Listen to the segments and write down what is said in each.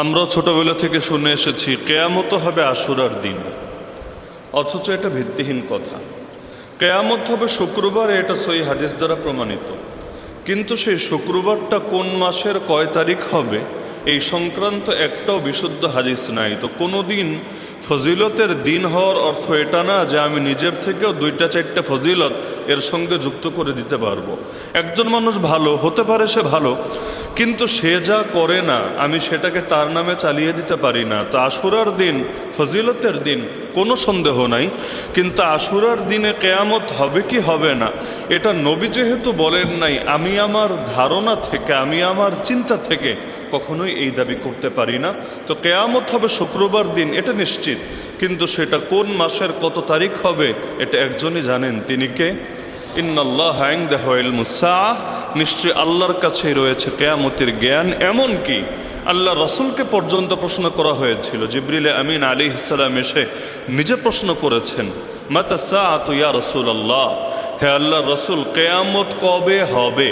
আমরা ছোটবেলা থেকে শুনে এসেছি কেয়ামত হবে আশুরার দিন, অথচ এটা ভিত্তিহীন কথা। কেয়ামত হবে শুক্রবার, এটা সহিহ হাদিস দ্বারা প্রমাণিত। কিন্তু সেই শুক্রবারটা কোন মাসের কয় তারিখ হবে এই সংক্রান্ত একটাও বিশুদ্ধ হাদিস নাই। তো কোনো দিন ফজিলতের দিন হওয়ার অর্থ এটা না যে আমি নিজের থেকেও 2-4টা ফজিলত এর সঙ্গে যুক্ত করে দিতে পারবো। একজন মানুষ ভালো হতে পারে, সে ভালো, কিন্তু সে যা করে না আমি সেটাকে তার নামে চালিয়ে দিতে পারি না। তো আশুরার দিন ফজিলতের দিন, কোনো সন্দেহ নাই, কিন্তু আশুরার দিনে কেয়ামত হবে কি হবে না এটা নবী যেহেতু বলেন নাই, আমি আমার ধারণা থেকে, আমি আমার চিন্তা থেকে কখনোই এই দাবি করতে পারি না। তো কেয়ামত হবে শুক্রবার দিন, এটা নিশ্চিত, কিন্তু সেটা কোন মাসের কত তারিখ হবে এটা একজনই জানেন, তিনি কে? ইন্নাল্লাহ ইনদাহু ইলমুস সাআহ, নিশ্চয়ই আল্লাহর কাছেই রয়েছে কেয়ামতের জ্ঞান। এমনকি আল্লাহ রসুলকে পর্যন্ত প্রশ্ন করা হয়েছিল। জিবরিল আমিন আলাইহিস সালাম এসে নিজে প্রশ্ন করেছেন, মাতা সাআতু ইয়া রাসূলুল্লাহ, হে আল্লাহ রসুল কেয়ামত কবে হবে?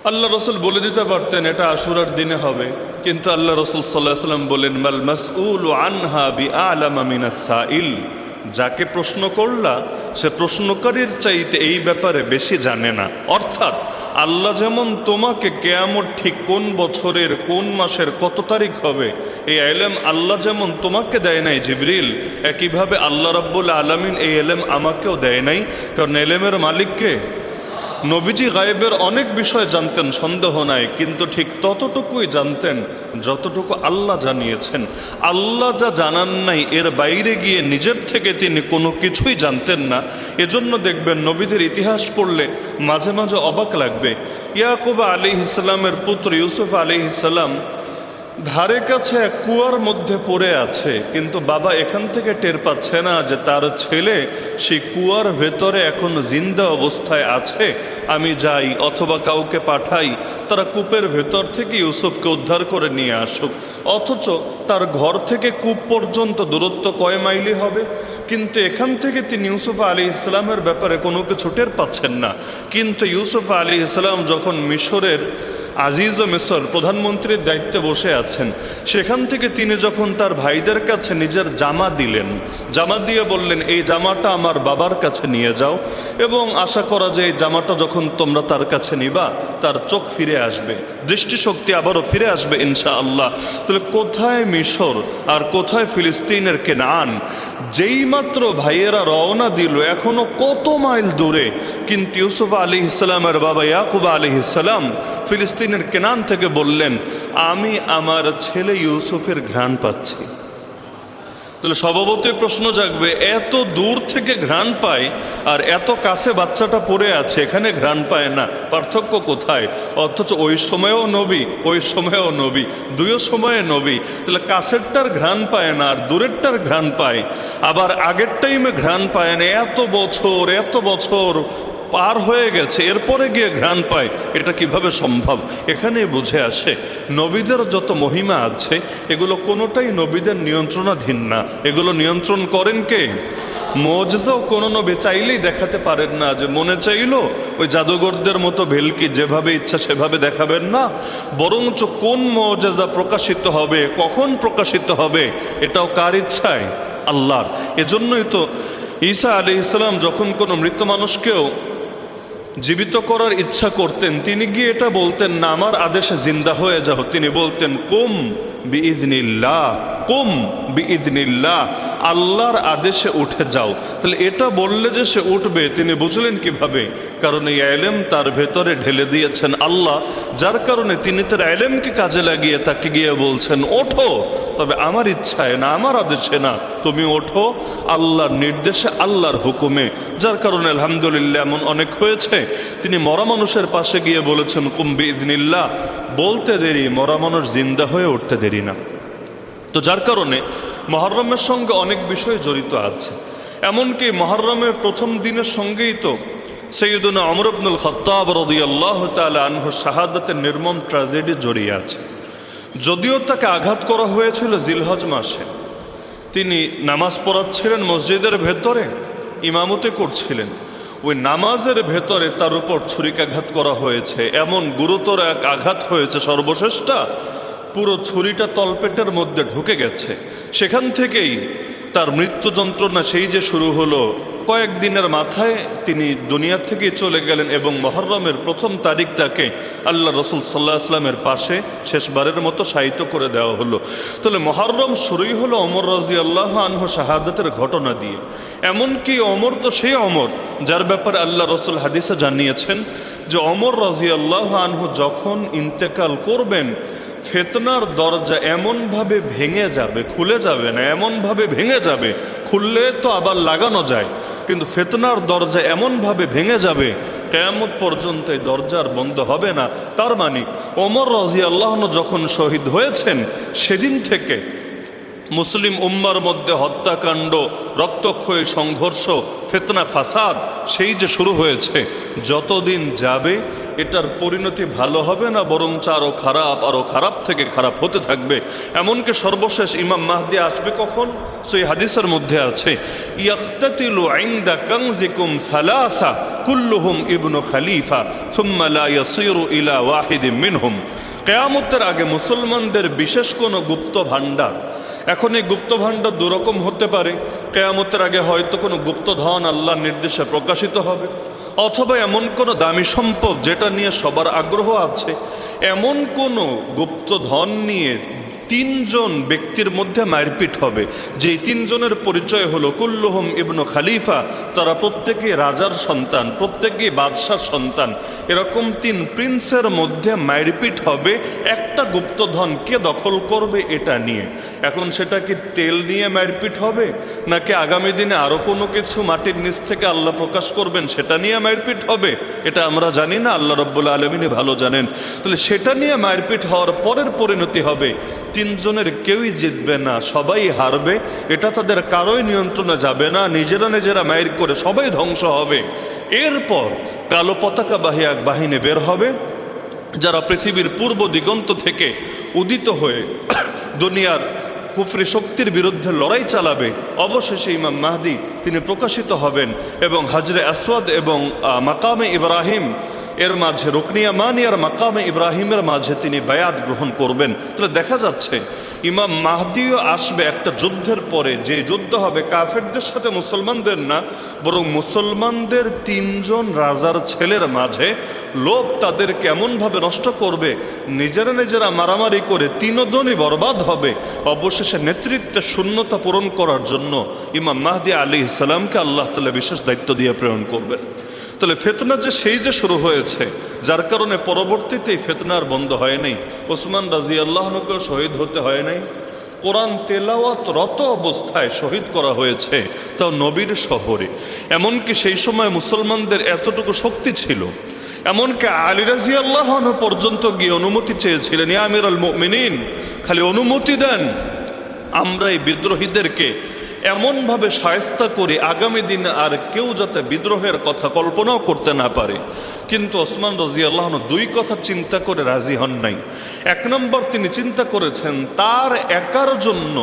আল্লাহ রসুল বলে দিতে পারতেন এটা আশুরার দিনে হবে, কিন্তু আল্লাহ রসুল সাল্লাল্লাহু আলাইহি ওয়াসাল্লাম বলেন, মাল মাসউলু আনহা বিআলামা মিনাস সাইল, যাকে প্রশ্ন করলা সে প্রশ্নকারীর চাইতে এই ব্যাপারে বেশি জানে না। অর্থাৎ আল্লাহ যেমন তোমাকে কেয়ামত ঠিক কোন বছরের কোন মাসের কত তারিখ হবে এই ইলম আল্লাহ যেমন তোমাকে দেয় নাই জিবরিল, একইভাবে আল্লাহ রাব্বুল আলামিন এই ইলম আমাকেও দেয় নাই। কারণ ইলমের মালিক কে? নবীজি গায়েবের অনেক বিষয় জানতেন, সন্দেহ নাই, কিন্তু ঠিক ততটুকুই জানতেন যতটুকু আল্লাহ জানিয়েছেন। আল্লাহ যা জানান নাই এর বাইরে গিয়ে নিজের থেকে তিনি কোনো কিছুই জানতেন না। এজন্য দেখবেন নবীদের ইতিহাস পড়লে মাঝে মাঝে অবাক লাগবে। ইয়াকুব আলাইহিস সালামের পুত্র ইউসুফ আলাইহিস সালাম ধারে কাছে এক কুয়ার মধ্যে পড়ে আছে, কিন্তু বাবা এখান থেকে টের পাচ্ছে না যে তার ছেলে সেই কুয়ার ভেতরে এখন জিন্দা অবস্থায় আছে। আমি যাই অথবা কাউকে পাঠাই, তারা কূপের ভেতর থেকে ইউসুফকে উদ্ধার করে নিয়ে আসুক। অথচ তার ঘর থেকে কূপ পর্যন্ত দূরত্ব কয় মাইলি হবে, কিন্তু এখান থেকে তিনি ইউসুফ আলাইহিস সালামের ব্যাপারে কোনো কিছু টের পাচ্ছেন না। কিন্তু ইউসুফ আলাইহিস সালাম যখন মিশরের আজিজ ও মিসর প্রধানমন্ত্রীর দায়িত্বে বসে আছেন, সেখান থেকে তিনি যখন তার ভাইদের কাছে নিজের জামা দিলেন, জামা দিয়ে বললেন এই জামাটা আমার বাবার কাছে নিয়ে যাও, এবং আশা করা যায় এই জামাটা যখন তোমরা তার কাছে নিবা তার চোখ ফিরে আসবে, দৃষ্টিশক্তি আবারও ফিরে আসবে ইনশাআল্লাহ। তাহলে কোথায় মিশর আর কোথায় ফিলিস্তিনের কেনান? যেই মাত্র ভাইয়েরা রওনা দিল এখনো কত মাইল দূরে, কিন্তু ইউসুফ আলাইহিস সালামের বাবা ইয়াকুব আলাইহিস সালাম ফিলিস্তিনের কেনান থেকে বললেন, আমি আমার ছেলে ইউসুফের ঘ্রাণ পাচ্ছি। তাহলে স্বভাবতই প্রশ্ন জাগবে, এত দূর থেকে ঘ্রাণ পায় আর এত কাছে বাচ্চাটা পড়ে আছে, এখানে ঘ্রাণ পায় না, পার্থক্য কোথায়? অথচ ওই সময়েও নবী, ওই সময়েও নবী, দুইও সময়ে নবী। তাহলে কাছেরটার ঘ্রাণ পায় না আর দূরেরটার ঘ্রাণ পায়, আবার আগের টাইমে ঘ্রাণ পায় না, এত বছর পার হয়ে গেছে এরপরে গিয়ে ঘ্রাণ পায়, এটা কিভাবে সম্ভব? এখানেই বুঝে আসে নবীদের যত মহিমা আছে এগুলো কোনোটাই নবীদের নিয়ন্ত্রণাধীন না, এগুলো নিয়ন্ত্রণ করেন কে? মুজিজাও কোনো নবী চাইলেই দেখাতে পারেন না, যে মনে চাইলো ওই জাদুঘরদের মতো ভেলকি যেভাবে ইচ্ছা সেভাবে দেখাবেন না, বরঞ্চ কোন মুজিজা প্রকাশিত হবে, কখন প্রকাশিত হবে, এটাও কার ইচ্ছায়? আল্লাহর। এজন্যই তো ঈসা আলাইহিস সালাম যখন কোনো মৃত মানুষকেও জীবিত করার ইচ্ছা করতেন, তিনি গিয়ে এটা বলতেন না আমার আদেশে জিন্দা হয়ে যাও, তিনি বলতেন কুম বিইذনিল্লাহ, কুম বিইذনিল্লাহ, আল্লাহর আদেশে উঠে যাও। তাহলে এটা বললে যে সে উঠবে তিনি বুঝলেন কিভাবে? কারণ এই ইলম তার ভেতরে ঢেলে দিয়েছেন আল্লাহ, যার কারণে তিনি তার ইলমকে কাজে লাগিয়ে তাকে গিয়ে বলছেন ওঠো, তবে আমার ইচ্ছায় না, আমার আদেশে না, তুমি ওঠো আল্লাহর নির্দেশে, আল্লাহর হুকুমে। যার কারণে আলহামদুলিল্লাহ এমন অনেক হয়েছে তিনি মরা মানুষের পাশে গিয়ে বলেছেন কুম বিইذনিল্লাহ, বলতে দেরি, মরা মানুষ জিন্দা হয়ে উঠতে দেরি না। তো যার কারণে মুহররমের সঙ্গে অনেক বিষয় জড়িত আছে। এমনকি মুহররমের প্রথম দিনের সঙ্গেই তো সাইয়্যিদুনা ওমর ইবনুল খাত্তাব রাদিয়াল্লাহু তাআলা আনহু শাহাদাতের নির্মম ট্র্যাজেডি জড়িয়ে আছে। যদিও তাকে আঘাত করা হয়েছিল জিলহজ মাসে, তিনি নামাজ পড়াচ্ছিলেন মসজিদের ভেতরে, ইমামতি করছিলেন, ওই নামাজের ভেতরে তার উপর ছুরিকাঘাত করা হয়েছে, এমন গুরুতর এক আঘাত হয়েছে সর্বশেষটা পুরো ছুরিটা তলপেটের মধ্যে ঢুকে গেছে। সেখান থেকেই তার মৃত্যু যন্ত্রণা সেই যে শুরু হলো, কয়েকদিনের মাথায় তিনি দুনিয়া থেকে চলে গেলেন এবং মুহররমের প্রথম তারিখটাকে আল্লাহ রসুল সাল্লাল্লাহু আলাইহি ওয়াসাল্লামের পাশে শেষবারের মতো শায়িত করে দেওয়া হলো। তাহলে মুহররম শুরুই হলো ওমর রাদিয়াল্লাহু আনহু শাহাদাতের ঘটনা দিয়ে। এমনকি ওমর তো সেই ওমর যার ব্যাপারে আল্লাহ রসুল হাদিসে জানিয়েছেন যে ওমর রাদিয়াল্লাহু আনহু যখন ইন্তেকাল করবেন, ফিতনার দরজা এমনভাবে ভেঙে যাবে, খুলে যাবে না, এমনভাবে ভেঙে যাবে, খুললে তো আবার লাগানো যায়, কিন্তু ফিতনার দরজা এমনভাবে ভেঙে যাবে কিয়ামত পর্যন্ত এই দরজা আর বন্ধ হবে না। তার মানে ওমর রাদিয়াল্লাহু আনহু যখন শহীদ হয়েছেন, সেদিন থেকে মুসলিম উম্মার মধ্যে হত্যাকাণ্ড, রক্তক্ষয়ী সংঘর্ষ, ফিতনা ফাসাদ সেই যে শুরু হয়েছে, যতদিন যাবে এটার পরিণতি ভালো হবে না, বরঞ্চ আরও খারাপ থেকে খারাপ হতে থাকবে। এমনকি সর্বশেষ ইমাম মাহদি আসবে কখন? সেই হাদিসের মধ্যে আছে, ইয়াকতাতিলু ইনদা কানজিকুম সালাসা কুল্লুহুম ইবনু খলিফা সুম্মা লা ইয়াসিরু ইলা ওয়াহিদিন মিনহুম। কিয়ামতের আগে মুসলমানদের বিশেষ কোনো গুপ্ত ভাণ্ডার, এখন এই গুপ্ত ভাণ্ডার দুরকম হতে পারে। কিয়ামতের আগে হয়তো কোনো গুপ্তধন আল্লাহর নির্দেশে প্রকাশিত হবে, অথবা এমন কোনো দামি সম্পদ যেটা নিয়ে সবার আগ্রহ আছে, এমন কোনো গুপ্তধন নিয়ে তিনজন ব্যক্তির মধ্যে মারপিট হবে, যেই তিনজনের পরিচয় হলো কুল্লুহুম ইবনু খলিফা, তারা প্রত্যেকেই রাজার সন্তান, প্রত্যেকেই বাদশার সন্তান। এরকম তিন প্রিন্সের মধ্যে মারপিট হবে একটা গুপ্তধন কে দখল করবে এটা নিয়ে। এখন সেটা কি তেল নিয়ে মারপিট হবে, নাকি আগামী দিনে আরও কোনো কিছু মাটির নিচ থেকে আল্লাহ প্রকাশ করবেন সেটা নিয়ে মারপিট হবে, এটা আমরা জানি না, আল্লাহ রাব্বুল আলামিন ভালো জানেন। তাহলে সেটা নিয়ে মারপিট হওয়ার পরের পরিণতি হবে তিনজনের কেউই জিতবে না, সবাই হারবে। এটা তাদের কারোই নিয়ন্ত্রণে যাবে না, নিজেরা মায়ের করে সবাই ধ্বংস হবে। এরপর কালো পতাকাবাহী এক বাহিনী বের হবে, যারা পৃথিবীর পূর্ব দিগন্ত থেকে উদিত হয়ে দুনিয়ার কুফরি শক্তির বিরুদ্ধে লড়াই চালাবে। অবশেষে ইমাম মাহদি তিনি প্রকাশিত হবেন এবং হাজরে আসওয়াদ এবং মাকামে ইব্রাহিম এর মাঝে, রুকনিয়া মানি আর মাকামে ইব্রাহিমের মাঝে তিনি বায়াত গ্রহণ করবেন। তাহলে দেখা যাচ্ছে ইমাম মাহদিও আসবে একটা যুদ্ধের পরে, যে যুদ্ধ হবে কাফেরদের সাথে মুসলমানদের না, বরং মুসলমানদের তিনজন রাজার ছেলের মাঝে। লোভ তাদেরকে এমনভাবে নষ্ট করবে, নিজেরা মারামারি করে তিনজনই বরবাদ হবে। অবশেষে নেতৃত্বের শূন্যতা পূরণ করার জন্য ইমাম মাহদি আলাইহিস সালামকে আল্লাহ তাআলা বিশেষ দায়িত্ব দিয়ে প্রেরণ করবেন। তাহলে ফিতনা যে সেই যে শুরু হয়েছে, যার কারণে পরবর্তীতে এই ফিতনার বন্ধ হয় নাই। ওসমান রাদিয়াল্লাহু আনহুকে শহীদ হতে হয় নাই, কোরআন তেলাওয়াতরত অবস্থায় শহীদ করা হয়েছে, তাও নবীর শহরে। এমনকি সেই সময় মুসলমানদের এতটুকু শক্তি ছিল, এমনকি আলী রাদিয়াল্লাহু আনহু পর্যন্ত গিয়ে অনুমতি চেয়েছিলেন, ইয়া আমিরুল মুমিনিন, খালি অনুমতি দেন, আমরা এই বিদ্রোহীদেরকে এমনভাবে শায়েস্তা করে আগামী দিনে আর কেউ যাতে বিদ্রোহের কথা কল্পনাও করতে না পারে। কিন্তু ওসমান রাদিয়াল্লাহু আনহু দুই কথা চিন্তা করে রাজি হন নাই। এক নম্বর, তিনি চিন্তা করেছেন তার একার জন্য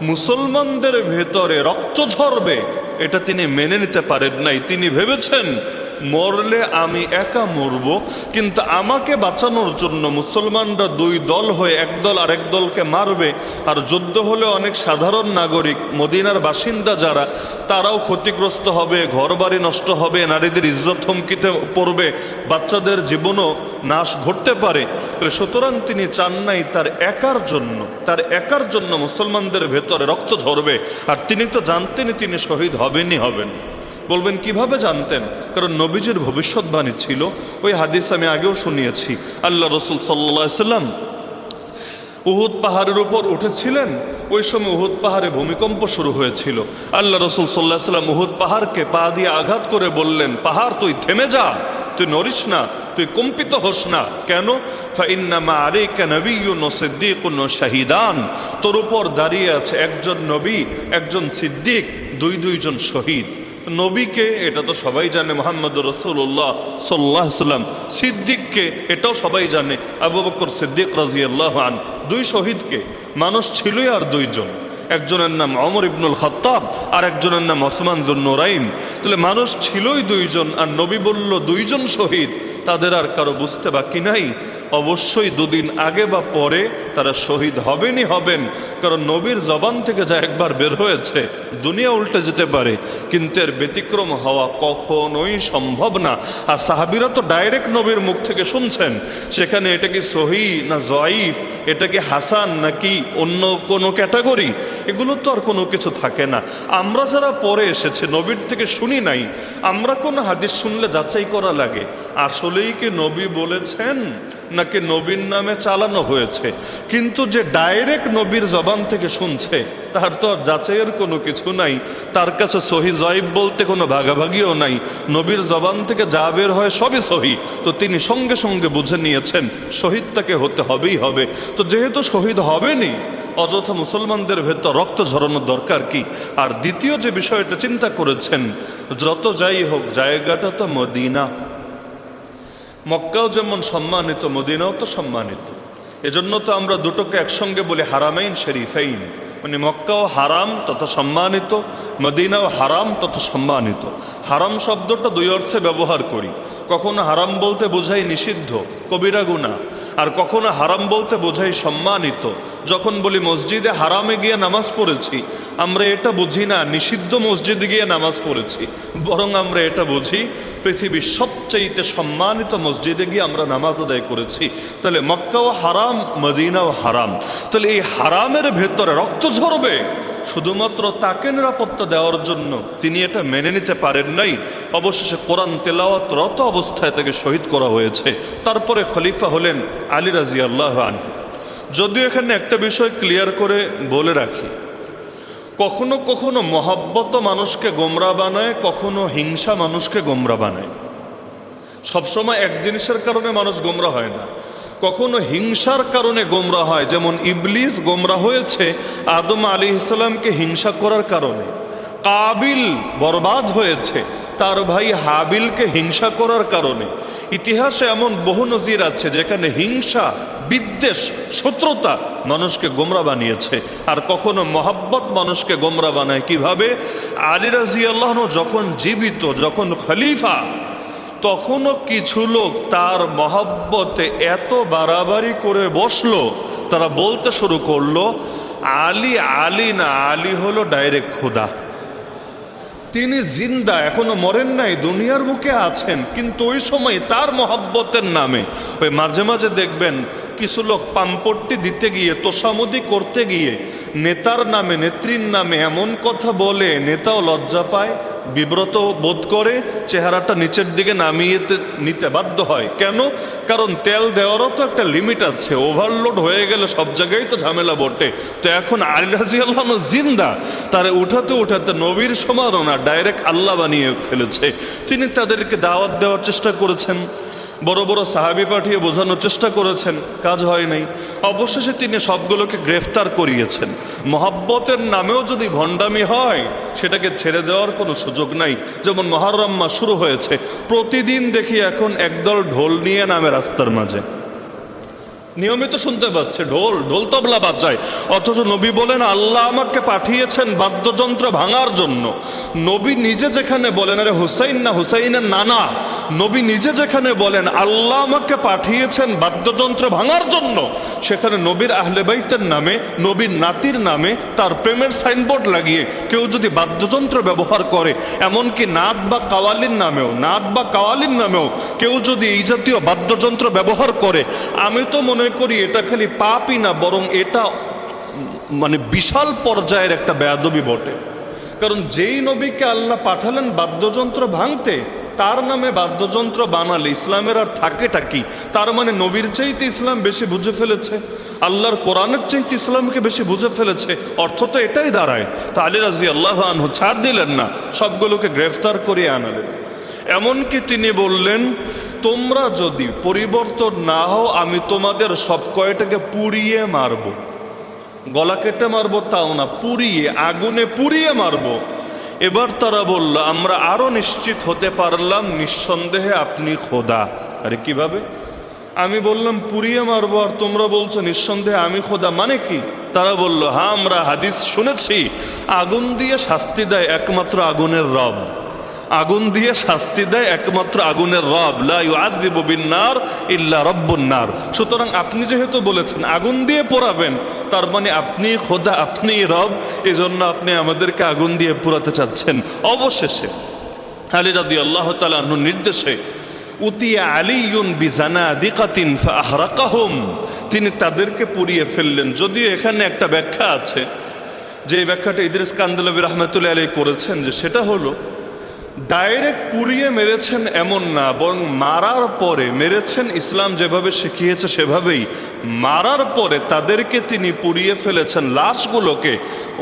মুসলমানদের ভেতরে রক্ত ঝরবে, এটা তিনি মেনে নিতে পারেন নাই। তিনি ভেবেছেন মরলে আমি একা মরব, কিন্তু আমাকে বাঁচানোর জন্য মুসলমানরা দুই দল হয়ে এক দল আরেক দলকে মারবে, আর যুদ্ধ হলে অনেক সাধারণ নাগরিক মদিনার বাসিন্দা যারা, তারাও ক্ষতিগ্রস্ত হবে, ঘরবাড়ি নষ্ট হবে, নারীদের ইজ্জত হুমকিতে পড়বে, বাচ্চাদের জীবনও নাশ ঘটতে পারে। সুতরাং তিনি চান নাই তার একার জন্য মুসলমানদের ভেতরে রক্ত ঝরবে। আর তিনি তো জানতেনই তিনি শহীদ হবেন। বলবেন কিভাবে জানতেন? কারণ নবীজির ভবিষ্যৎবাণী ছিল। ওই হাদিস আমি আগেও শুনিয়েছি, আল্লাহ রসুল সাল্লাল্লাহু আলাইহি ওয়াসাল্লাম উহুদ পাহাড়ের উপর উঠেছিলেন, ওই সময় উহুদ পাহাড়ে ভূমিকম্প শুরু হয়েছিল। আল্লাহ রসুল সাল্লাল্লাহু আলাইহি ওয়াসাল্লাম উহুদ পাহাড়কে পা দিয়ে আঘাত করে বললেন, পাহাড় তুই থেমে যা, তুই নড়িস না, তুই কম্পিত হোস না। কেন? ফাইন্নামা আলাইকা নাবিয়্যুন ওয়া সিদ্দীকুন ওয়া শাহীদান, তোর উপর দাঁড়িয়ে আছে একজন নবী, একজন সিদ্দিক, দুইজন শহীদ। নবীকে এটা তো সবাই জানে, মুহাম্মদুর রাসূলুল্লাহ সাল্লাল্লাহু আলাইহি ওয়াসাল্লাম। সিদ্দিককে এটাও সবাই জানে, আবু বকর সিদ্দিক রাদিয়াল্লাহু আনহু। দুই শহীদকে মানুষ ছিলই আর দুইজন, একজনের নাম ওমর ইবনুল খাত্তাব আর একজনের নাম ওসমান যুন নুরাইন। তাহলে মানুষ ছিলই দুইজন, আর নবী বলল দুইজন শহীদ, তাদের আর কারো বুঝতে বাকি নাই। অবশ্যই দুদিন আগে বা পরে তারা শহীদ হবেনই হবেন, কারণ নবীর জবান থেকে যা একবার বের হয়েছে দুনিয়া উল্টে যেতে পারে, কিন্তু এর ব্যতিক্রম হওয়া কখনোই সম্ভব না। আর সাহাবীরা তো ডাইরেক্ট নবীর মুখ থেকে শুনছেন, সেখানে এটা কি সহিহ না জয়ীফ, এটা কি হাসান নাকি অন্য কোনো ক্যাটাগরি, এগুলো তো আর কোনো কিছু থাকে না। আমরা যারা পরে এসেছে নবীর থেকে শুনি নাই, আমরা কোনো হাদিস শুনলে যাচাই করা লাগে আসলেই কি নবী বলেছেন নাকি নবীর নামে চালানো হয়েছে। কিন্তু যে ডাইরেক্ট নবীর জবান থেকে শুনছে তার তো আর যাচাইয়ের কোনো কিছু নাই, তার কাছে সহি জয়ীব বলতে কোনো ভাগাভাগিও নাই, নবীর জবান থেকে যা বের হয় সবই সহি। তো তিনি সঙ্গে সঙ্গে বুঝে নিয়েছেন শহীদ তাকে হতে হবেই হবে। তো যেহেতু শহীদ হবেনি, অযথা মুসলমানদের ভেতর রক্ত ঝরানোর দরকার কি। আর দ্বিতীয় যে বিষয়টা চিন্তা করেছেন, যত যাই হোক জায়গাটা তো মদিনা, মক্কাও যেমন সম্মানিত মদিনাও তো সম্মানিত। এজন্য তো আমরা দুটোকে একসঙ্গে বলি হারামাইন শরীফাইন, মানে মক্কাও হারাম তথা সম্মানিত, মদিনাও হারাম তথা সম্মানিত। হারাম শব্দটা দুই অর্থে ব্যবহার করি, কখনো হারাম বলতে বোঝাই নিষিদ্ধ কবিরা গুনাহ, আর কখনো হারাম বলতে বোঝাই সম্মানিত। যখন বলি মসজিদে হারামে গিয়ে নামাজ পড়েছি, আমরা এটা বুঝি না নিষিদ্ধ মসজিদে গিয়ে নামাজ পড়েছি, বরং আমরা এটা বুঝি পৃথিবীর সবচাইতে সম্মানিত মসজিদে গিয়ে আমরা নামাজ আদায় করেছি। তাহলে মক্কাও হারাম, মদিনাও হারাম। তাহলে এই হারামের ভেতরে রক্ত ঝরবে শুধুমাত্র তাকে নিরাপত্তা দেওয়ার জন্য তিনি এটা মেনে নিতে পারেন নাই। অবশেষে কোরআন তেলাওয়াতরত অবস্থায় তাকে শহীদ করা হয়েছে। তারপরে খলিফা হলেন আলী রাদিয়াল্লাহু আনহু। যদিও এখানে একটা বিষয় ক্লিয়ার করে বলে রাখি, কখনো কখনো মহব্বত মানুষকে গোমরা বানায়, কখনো হিংসা মানুষকে গোমরা বানায়। সবসময় এক জিনিসের কারণে মানুষ গোমরা হয় না, কখনো হিংসার কারণে গোমরা হয়। যেমন ইবলিস গোমরা হয়েছে আদম আলাইহিস সালামকে হিংসা করার কারণে, কাবিল বরবাদ হয়েছে তার ভাই হাবিলকে হিংসা করার কারণে। ইতিহাসে এমন বহু নজির আছে যেখানে হিংসা, বিদ্বেষ, শত্রুতা মানুষকে গোমরা বানিয়েছে। আর কখনো মহব্বত মানুষকে গোমরা বানায়। কিভাবে? আলী রাদিয়াল্লাহু আনহু যখন জীবিত, যখন খলিফা, তখনও কিছু লোক তার মহব্বতে এত বাড়াবাড়ি করে বসলো, তারা বলতে শুরু করলো আলী আলী না, আলী হলো ডাইরেক্ট খোদা, তিনি জিন্দা, এখনো মরেন নাই, দুনিয়ার বুকে আছেন। কিন্তু ওই সময় তার মহব্বতের নামে ওই মাঝে মাঝে দেখবেন কিছু লোক পাম্পট্টি দিতে গিয়ে, তোষামোদি করতে গিয়ে নেতার নামে, নেত্রীর নামে এমন কথা বলে, নেতাও লজ্জা পায়, বিব্রত বোধ করে, চেহারাটা নিচের দিকে নামিয়ে নিতে বাধ্য হয়। কেন? কারণ তেল দেওয়ারও তো একটা লিমিট আছে, ওভারলোড হয়ে গেলে সব জায়গায় তো ঝামেলা বটে। তো এখন আলী রাদিয়াল্লাহু আনহু জিন্দা, তারা উঠাতে উঠাতে নবীর সমানও না, ডাইরেক্ট আল্লাহ বানিয়ে ফেলেছে। তিনি তাদেরকে দাওয়াত দেওয়ার চেষ্টা করেছেন, বড় বড় সাহাবী পাঠিয়ে বোঝানোর চেষ্টা করেছেন, কাজ হয় নাই। অবশেষে তিনি সবগুলোকে গ্রেফতার করিয়েছেন। মহব্বতের নামেও যদি ভণ্ডামি হয় সেটাকে ছেড়ে দেওয়ার কোনো সুযোগ নাই। যেমন মুহররম মাস শুরু হয়েছে, প্রতিদিন দেখি এখন একদল ঢোল নিয়ে নামে রাস্তার মাঝে, নিয়মিত শুনতে পাচ্ছে ঢোল ঢোল তবলা বাজায়। অথচ নবী বলেন আল্লাহ আমাকে পাঠিয়েছেন বাদ্যযন্ত্র ভাঙার জন্য। নবী নিজে যেখানে বলেন, আরে হুসাইন না, হুসাইনের নানা, নবী নিজে যেখানে বলেন আল্লাহ আমাকে পাঠিয়েছেন বাদ্যযন্ত্র ভাঙার জন্য, সেখানে নবীর আহলে বাইতের নামে, নবীর নাতির নামে তার প্রেমের সাইনবোর্ড লাগিয়ে কেউ যদি বাদ্যযন্ত্র ব্যবহার করে, এমনকি নাত বা কাওয়ালির নামেও কেউ যদি এই জাতীয় বাদ্যযন্ত্র ব্যবহার করে, আমি তো মনে করি এটা খালি পাপই না, বরং এটা মানে বিশাল পর্যায়ের একটা বেয়াদবি বটে। কারণ যেই নবীকে আল্লাহ পাঠালেন বাদ্যযন্ত্র ভাঙতে, তার নামে বাদ্যযন্ত্র বানালে ইসলামের আর থাকেটা কি? তার মানে নবীর চাইতে ইসলাম বেশি বুঝে ফেলেছে, আল্লাহর কোরআনের চাইতে ইসলামকে বেশি বুঝে ফেলেছে। অর্থ তো এটাই দাঁড়ায়। তো আলী রাদিয়াল্লাহু আনহু ছাড় দিলেন না, সবগুলোকে গ্রেফতার করে আনালেন। এমনকি তিনি বললেন, তোমরা যদি পরিবর্তন না হও আমি তোমাদের সব কয়টাকে পুড়িয়ে মারব। গলা কেটে মারবো তাও না, পুড়িয়ে, আগুনে পুড়িয়ে মারবো। এবার তারা বলল, আমরা আরো নিশ্চিত হতে পারলাম নিঃসন্দেহে আপনি খোদা। আরে কিভাবে? আমি বললাম পুড়িয়ে মারবো, আর তোমরা বলছো নিঃসন্দেহে আমি খোদা, মানে কি? তারা বলল, হ্যাঁ আমরা হাদিস শুনেছি আগুন দিয়ে শাস্তি দেয় একমাত্র আগুনের রব। আগুন দিয়ে শাস্তি দেয় একমাত্র আগুনের রব, লা ইউআযযিবু বিন-নার ইল্লা রাব্বুন নার। সুতরাং আপনি যেহেতু বলেছেন আগুন দিয়ে পোড়াবেন, তার মানে আপনি খোদা, আপনি রব, এজন্য আপনি আমাদেরকে আগুন দিয়ে পোড়াতে চাচ্ছেন। অবশেষে আলী রাদিয়াল্লাহু তাআলা আনহুর নির্দেশে উতিয়া আলিয়ুন বিজানাদিকাতিন ফাআহরাকাহুম, তিনি তাদেরকে পুড়িয়ে ফেললেন। যদিও এখানে একটা ব্যাখ্যা আছে, যে ব্যাখ্যাটা ইদ্রিস কান্দলাবী রাহমাতুল্লাহি আলাইহি করেছেন, যে সেটা হলো ডাইরেক্ট পুড়িয়ে মেরেছেন এমন না, বরং মারার পরে মেরেছেন, ইসলাম যেভাবে শিখিয়েছে সেভাবেই মারার পরে তাদেরকে তিনি পুড়িয়ে ফেলেছেন, লাশগুলোকে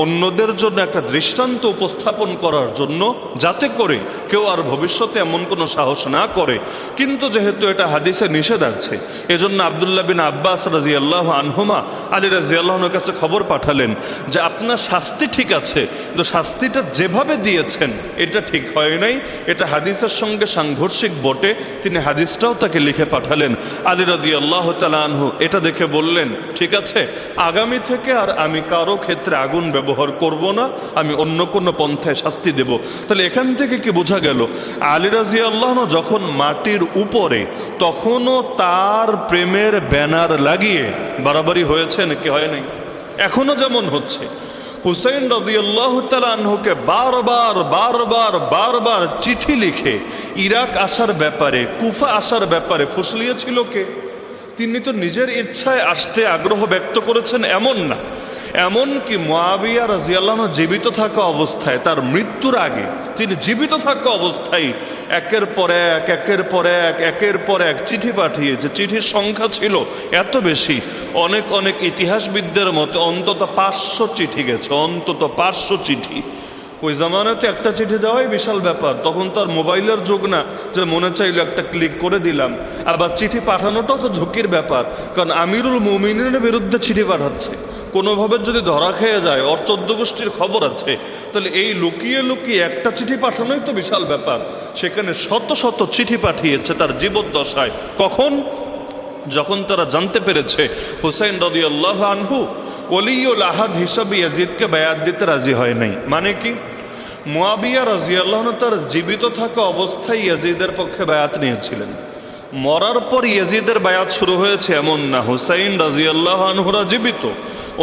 অন্যদের জন্য একটা দৃষ্টান্ত উপস্থাপন করার জন্য, যাতে করে কেউ আর ভবিষ্যতে এমন কোনো সাহস না করে। কিন্তু যেহেতু এটা হাদিসে নিষেধ আছে, এজন্য আব্দুল্লাহ বিন আব্বাস রাদিয়াল্লাহু আনহুমা আলী রাদিয়াল্লাহুর কাছে খবর পাঠালেন যে আপনার শাস্তি ঠিক আছে, কিন্তু শাস্তিটা যেভাবে দিয়েছেন এটা ঠিক হয় নাই, এটা হাদিসের সঙ্গে সাংঘর্ষিক বটে। তিনি হাদিসটাও তাকে লিখে পাঠালেন। আলী রাদিয়াল্লাহু তাআলা আনহু এটা দেখে বললেন, ঠিক আছে, আগামী থেকে আর আমি কারো ক্ষেত্রে আগুন ব্যবহার করব না, আমি অন্য কোনো পন্থায় শাস্তি দেব। তাহলে এখান থেকে কি বোঝা গেল, আলী রাদিয়াল্লাহু আনহু যখন মাটির উপরে, তখনও তার প্রেমের ব্যানার লাগিয়ে বাড়াবাড়ি হয়েছে নাকি হয় নাই? এখনো যেমন হচ্ছে। হুসাইন রাদিয়াল্লাহু তাআলা আনহুকে বারবার বারবার বারবার চিঠি লিখে ইরাক আসার ব্যাপারে, কুফা আসার ব্যাপারে ফুসলিয়েছিল কে? তিনি তো নিজের ইচ্ছায় আসতে আগ্রহ ব্যক্ত করেছেন এমন না। এমনকি মুআবিয়া রাদিয়াল্লাহু আনহু জীবিত থাকা অবস্থায়, তার মৃত্যুর আগে তিনি জীবিত থাকা অবস্থায় একের পর এক চিঠি পাঠিয়েছে। চিঠির সংখ্যা ছিল এত বেশি, অনেক অনেক ইতিহাসবিদদের মতে অন্তত 500 চিঠি গেছে, অন্তত 500 চিঠি। ওই জামানাতে একটা চিঠি দেওয়াই বিশাল ব্যাপার। তখন তার মোবাইলের যুগ না যে মনে চাইলো একটা ক্লিক করে দিলাম। আবার চিঠি পাঠানোটাও তো ঝুঁকির ব্যাপার, কারণ আমিরুল মুমিনিনের বিরুদ্ধে চিঠি পাঠাচ্ছে, কোনোভাবে যদি ধরা খেয়ে যায়, ওর 14 গোষ্ঠীর খবর আছে, তাহলে এই লুকিয়ে লুকিয়ে একটা চিঠি পাঠানোই তো বিশাল ব্যাপার। সেখানে শত শত চিঠি পাঠিয়েছে তার জীবদ্দশায়। কখন? যখন তারা জানতে পেরেছে হুসাইন রাদিয়াল্লাহু আনহু ওলিউল আহাদ হিসাবে ইয়াজিদকে বায়াত দিতে রাজি হয় নাই। মানে কি? মুআবিয়া রাদিয়াল্লাহু আনহু তার জীবিত থাকা অবস্থায় ইয়াজিদের পক্ষে বায়াত নিয়েছিলেন। মরার পর ইয়াজিদের বায়াত শুরু হয়েছে এমন না। হুসাইন রাদিয়াল্লাহু আনহুরা জীবিত,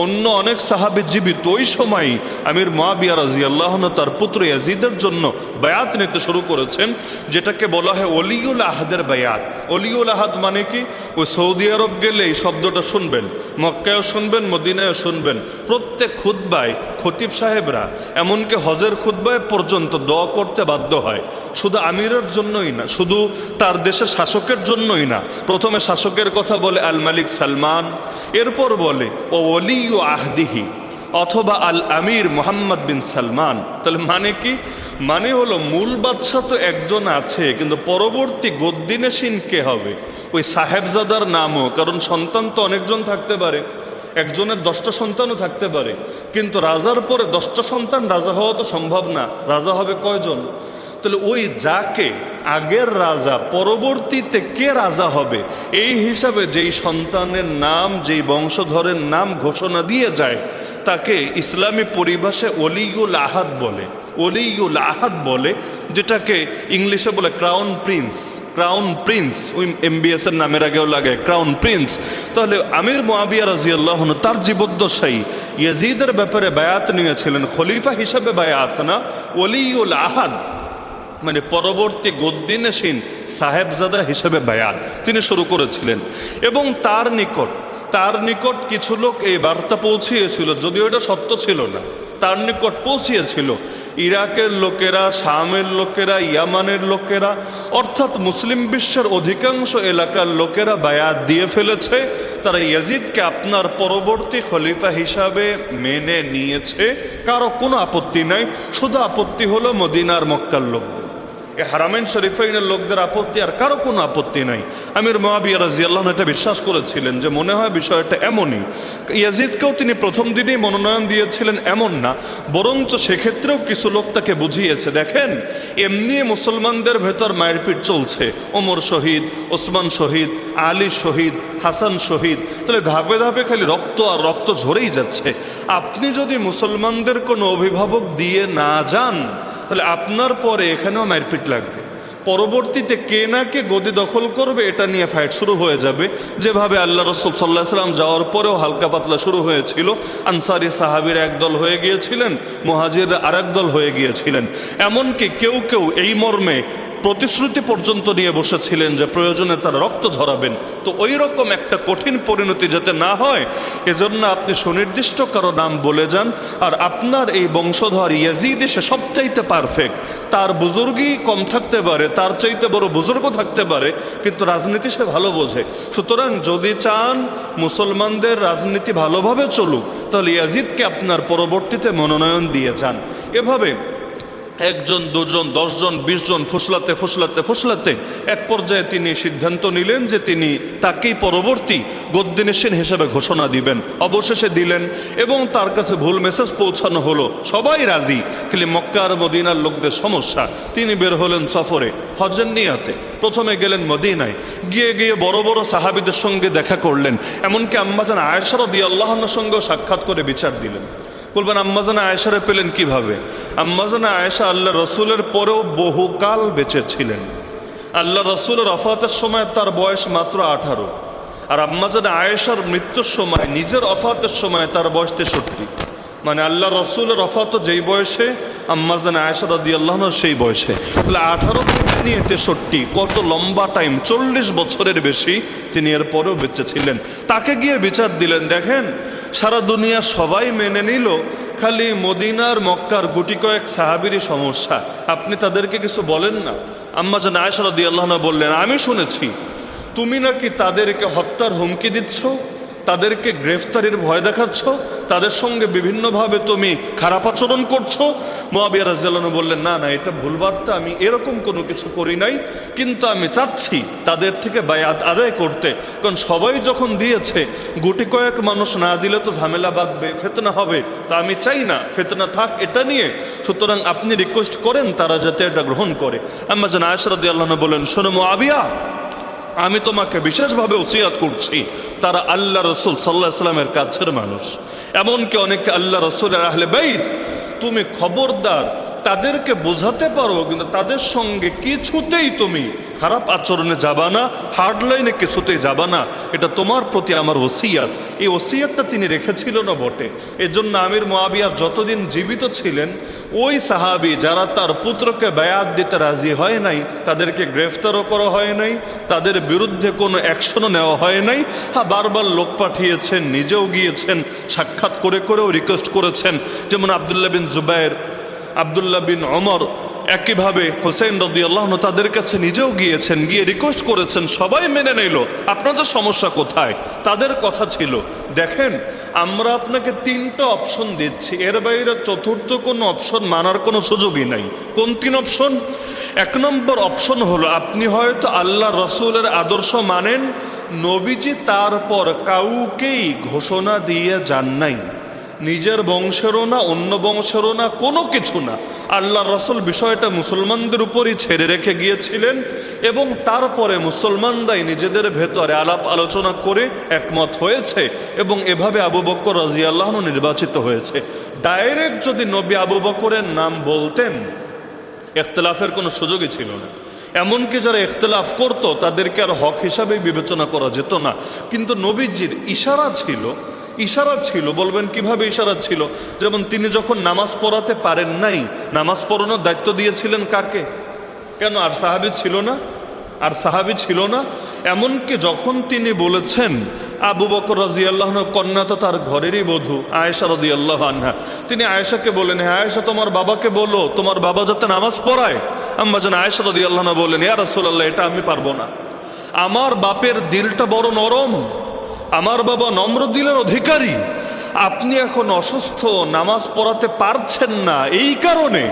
অন্য অনেক সাহাবী জীবিত। ওই সময় আমির মুআবিয়া রাদিয়াল্লাহু আনহু তার পুত্র ইয়াজিদের জন্য বায়াত নিতে শুরু করেছেন, যেটাকে বলা হয় ওলিউল আহাদের বায়াত। ওলিউল আহাদ মানে কি? ওই সৌদি আরব গেলে এই শব্দটা শুনবেন, মক্কায়ও শুনবেন, মদিনায়ও শুনবেন। প্রত্যেক খুতবায় খতিব সাহেবরা, এমনকি হজের খুতবায় পর্যন্ত দোয়া করতে বাধ্য হয়। শুধু আমিরের জন্যই না, শুধু তার দেশের শাসকের জন্যই না। প্রথমে শাসকের কথা বলে আল মালিক সালমান, এরপর বলে ও ওলিউ আহদিহি অথবা আল আমির মুহাম্মদ বিন সালমান। তাহলে মানে কি? মানে হলো মূল বাদশাহ তো একজন আছে, কিন্তু পরবর্তী গদ্দিনেশীন কে হবে? ওই সাহেবজাদার নামও, কারণ সন্তান তো অনেকজন থাকতে পারে, একজনের 10টা সন্তানও থাকতে পারে, কিন্তু রাজার পরে 10টা সন্তান রাজা হওয়া তো সম্ভব না। রাজা হবে কয়জন? তাহলে ওই যাকে আগের রাজা, পরবর্তীতে কে রাজা হবে, এই হিসাবে যেই সন্তানের নাম, যেই বংশধরের নাম ঘোষণা দিয়ে যায়, তাকে ইসলামী পরিভাষায় ওলিউল আহাদ বলে। ওলিউল আহাদ বলে, যেটাকে ইংলিশে বলে ক্রাউন প্রিন্স। ক্রাউন প্রিন্স, ওই MBS এর নামের আগেও লাগে ক্রাউন প্রিন্স। তাহলে আমির মুআবিয়া রাদিয়াল্লাহু আনহু তার জীবদ্দশায় ইয়াজিদের ব্যাপারে বায়াত নিয়েছিলেন, খলিফা হিসাবে বায়াত না, ওলিউল আহাদ মানে পরবর্তী গদ্দিনেশীন সাহেবজাদা হিসেবে বায়াত তিনি শুরু করেছিলেন। এবং তার নিকট কিছু লোক এই বার্তা পৌঁছিয়েছিল, যদিও এটা সত্য ছিল না, তার নিকট পৌঁছিয়েছিল ইরাকের লোকেরা, শামের লোকেরা, ইয়ামানের লোকেরা, অর্থাৎ মুসলিম বিশ্বের অধিকাংশ এলাকার লোকেরা বায়াত দিয়ে ফেলেছে। তারা ইয়াজিদকে আপনার পরবর্তী খলিফা হিসাবে মেনে নিয়েছে, কারো কোনো আপত্তি নাই। শুধু আপত্তি হলো মদিনার মক্কার লোকদের, এই হারামাইন শরীফাইনের লোকদের আপত্তি, আর কারো কোনো আপত্তি নাই। আমির মুআবিয়া রাদিয়াল্লাহু আনহু এটা বিশ্বাস করেছিলেন যে মনে হয় বিষয়টা এমনই। ইয়াজিদকেও তিনি প্রথম দিনেই মনোনয়ন দিয়েছিলেন এমন না, বরঞ্চ সেক্ষেত্রেও কিছু লোক তাকে বুঝিয়েছে, দেখেন এমনি মুসলমানদের ভেতর মারপিট চলছে, ওমর শহীদ, ওসমান শহীদ, আলী শহীদ, হাসান শহীদ, তাহলে ধাপে ধাপে খালি রক্ত আর রক্ত ঝরেই যাচ্ছে। আপনি যদি মুসলমানদের কোনো অভিভাবক দিয়ে না যান, তাহলে আপনার পরে এখানেও মারপিট লাগবে, পরবর্তীতে কে না কে গদি দখল করবে এটা নিয়ে ফাইট শুরু হয়ে যাবে। যেভাবে আল্লাহ রসুল সাল্লাহ সাল্লাম যাওয়ার পরেও হালকা পাতলা শুরু হয়েছিল, আনসারি সাহাবীর একদল হয়ে গিয়েছিলেন, মুহাজিররা আরেক দল হয়ে গিয়েছিলেন। এমনকি কেউ কেউ এই মর্মে প্রতিশ্রুতি পর্যন্ত নিয়ে বসেছিলেন যে প্রয়োজনে তারা রক্ত ঝরাবেন। তো ওই রকম একটা কঠিন পরিণতি যাতে না হয়, এজন্য আপনি সুনির্দিষ্ট কারো নাম বলে যান। আর আপনার এই বংশধর ইয়াজিদ সে সবচাইতে পারফেক্ট, তার বুজুর্গই কম থাকতে পারে, তার চাইতে বড় বুজুর্গ থাকতে পারে, কিন্তু রাজনীতি সে ভালো বোঝে। সুতরাং যদি চান মুসলমানদের রাজনীতি ভালোভাবে চলুক, তাহলে ইয়াজিদকে আপনার পরবর্তীতে মনোনয়ন দিয়ে যান। এভাবে একজন, দুজন, 10 জন, 20 জন ফুসলাতে ফুসলাতে ফুসলাতে এক পর্যায়ে তিনি সিদ্ধান্ত নিলেন যে তিনি তাকেই পরবর্তী গদ্দিনেশীন হিসেবে ঘোষণা দিবেন। অবশেষে দিলেন এবং তার কাছে ভুল মেসেজ পৌঁছানো হলো, সবাই রাজি, খালি মক্কা আর মদিনার লোকদের সমস্যা। তিনি বের হলেন সফরে হজ্জের নিয়াতে। প্রথমে গেলেন মদিনায়, গিয়ে গিয়ে বড় বড় সাহাবীদের সঙ্গে দেখা করলেন, এমনকি আম্মাজান আয়েশা রাদিয়াল্লাহু আনহার সঙ্গেও সাক্ষাৎ করে বিচার দিলেন। বলবেন আম্মাজান আয়েশারে পেলেন কিভাবে? আম্মাজান আয়েশা আল্লাহ রসুলের পরেও বহুকাল বেঁচে ছিলেন। আল্লাহ রসুলের ওফাতের সময় তার বয়স মাত্র 18, আর আম্মাজান আয়েশার মৃত্যুর সময়, নিজের ওফাতের সময় তার বয়স 63। মানে আল্লাহ রসুলের ওফাত যেই বয়সে, আম্মাজান আয়েশা রাদিয়াল্লাহু আনহা সেই বয়সে। তাহলে 18 থেকে নিয়ে 63, কত লম্বা টাইম, 40 বছরের বেশি তিনি এর পরেও বেঁচে ছিলেন। তাকে গিয়ে বিচার দিলেন। দেখেন, সারা দুনিয়া সবাই মেনে নিল, খালি মদিনার মক্কার গুটি কয়েক সাহাবীরই সমস্যা, আপনি তাদেরকে কিছু বলেন না। আম্মাজান আয়েশা রাদিয়াল্লাহু আনহা বললেন, আমি শুনেছি তুমি নাকি তাদেরকে হত্যার হুমকি দিচ্ছ, তাদেরকে গ্রেফতারির ভয় দেখাচ্ছ, তাদের সঙ্গে বিভিন্নভাবে তুমি খারাপ আচরণ করছো। মুআবিয়া রাদিয়াল্লাহু আনহু বললেন, না না, এটা ভুল বার্তা, আমি এরকম কোনো কিছু করি নাই, কিন্তু আমি চাচ্ছি তাদের থেকে বায়াত আদায় করতে, কারণ সবাই যখন দিয়েছে, গুটি কয়েক মানুষ না দিলে তো ঝামেলা বাঁধবে, ফিতনা হবে, তা আমি চাই না ফিতনা থাক এটা নিয়ে। সুতরাং আপনি রিকোয়েস্ট করেন তারা যাতে এটা গ্রহণ করে। আম্মাজান আয়েশা রাদিয়াল্লাহু আনহা বলেন, শোনো মুআবিয়া, আমি তোমাকে বিশেষভাবে ওসিয়াত করছি, তারা আল্লাহ রসুল সাল্লাল্লাহু আলাইহি ওয়াসাল্লামের কাছের মানুষ, এমনকি অনেকে আল্লাহ রসুলের আহলে বাইত, তুমি খবরদার তাদেরকে বোঝাতে পারো, কিন্তু তাদের সঙ্গে কিছুতেই তুমি খারাপ আচরণে যাবা না, হার্ড লাইনে কিছুতেই যাবা না, এটা তোমার প্রতি আমার ওসিয়াত। এই ওসিয়াতটা তিনি রেখেছিলেন বটে। এজন্য আমির মুআবিয়া যতদিন জীবিত ছিলেন, ওই সাহাবী যারা তার পুত্রকে বায়াত দিতে রাজি হয় নাই, তাদেরকে গ্রেফতারও করা হয় নাই, তাদের বিরুদ্ধে কোনো অ্যাকশনও নেওয়া হয় নাই। হ্যাঁ, বারবার লোক পাঠিয়েছেন, নিজেও গিয়েছেন, সাক্ষাৎ করে করেও রিকোয়েস্ট করেছেন। যেমন আব্দুল্লাহ বিন জুবায়ের, আব্দুল্লাহ বিন ওমর, একইভাবে হোসেন রাদিয়াল্লাহু আনহু তাদের কাছে নিজেও গিয়েছেন, গিয়ে রিকোয়েস্ট করেছেন, সবাই মেনে নিল। আপনাদের সমস্যা কোথায়? তাদের কথা ছিল, দেখেন আমরা আপনাকে 3টা অপশন দিচ্ছি, এর বাইরে চতুর্থ কোনো অপশন মানার কোনো সুযোগই নাই। কোন 3 অপশন? 1 নম্বর অপশন হলো, আপনি হয়তো আল্লাহ রসুলের আদর্শ মানেন, নবীজি তারপর কাউকেই ঘোষণা দিয়ে যান নাই, নিজের বংশেরও না, অন্য বংশেরও না, কোনো কিছু না, আল্লাহ রসুল বিষয়টা মুসলমানদের উপরই ছেড়ে রেখে গিয়েছিলেন, এবং তারপরে মুসলমানরাই নিজেদের ভেতরে আলাপ আলোচনা করে একমত হয়েছে, এবং এভাবে আবু বকর রাদিয়াল্লাহু আনহু নির্বাচিত হয়েছে। ডাইরেক্ট যদি নবী আবু বকরের নাম বলতেন, ইখতিলাফের কোনো সুযোগই ছিল না। এমনকি যারা ইখতিলাফ করতো তাদেরকে আর হক হিসাবে বিবেচনা করা যেত না। কিন্তু নবীজির ইশারা ছিল, ইশারা ছিল। বলবেন কিভাবে ইশারা ছিল? যেমন তিনি যখন নামাজ পড়াতে পারেন নাই, নামাজ পড়ানোর দায়িত্ব দিয়েছিলেন কাকে? কেন আর সাহাবী ছিল না? আর সাহাবী ছিল না? এমনকি যখন তিনি বলেছেন, আবু বকর রাদিয়াল্লাহু আনহু কন্যা তো তার ঘরেরই বধূ আয়েশা রাদিয়াল্লাহু আনহা, তিনি আয়েশাকে বলেন, হ্যাঁ আয়েশা, তোমার বাবাকে বলো তোমার বাবা যাতে নামাজ পড়ায়। আম্মাজান আয়েশা রাদিয়াল্লাহু আনহা বলেন, ইয়া রাসূলুল্লাহ, এটা আমি পারবো না, আমার বাপের দিলটা বড় নরম, আমার বাবা নম্র দিলের অধিকারী, আপনি এখন অসুস্থ, নামাজ পড়াতে পারছেন না, এই কারণে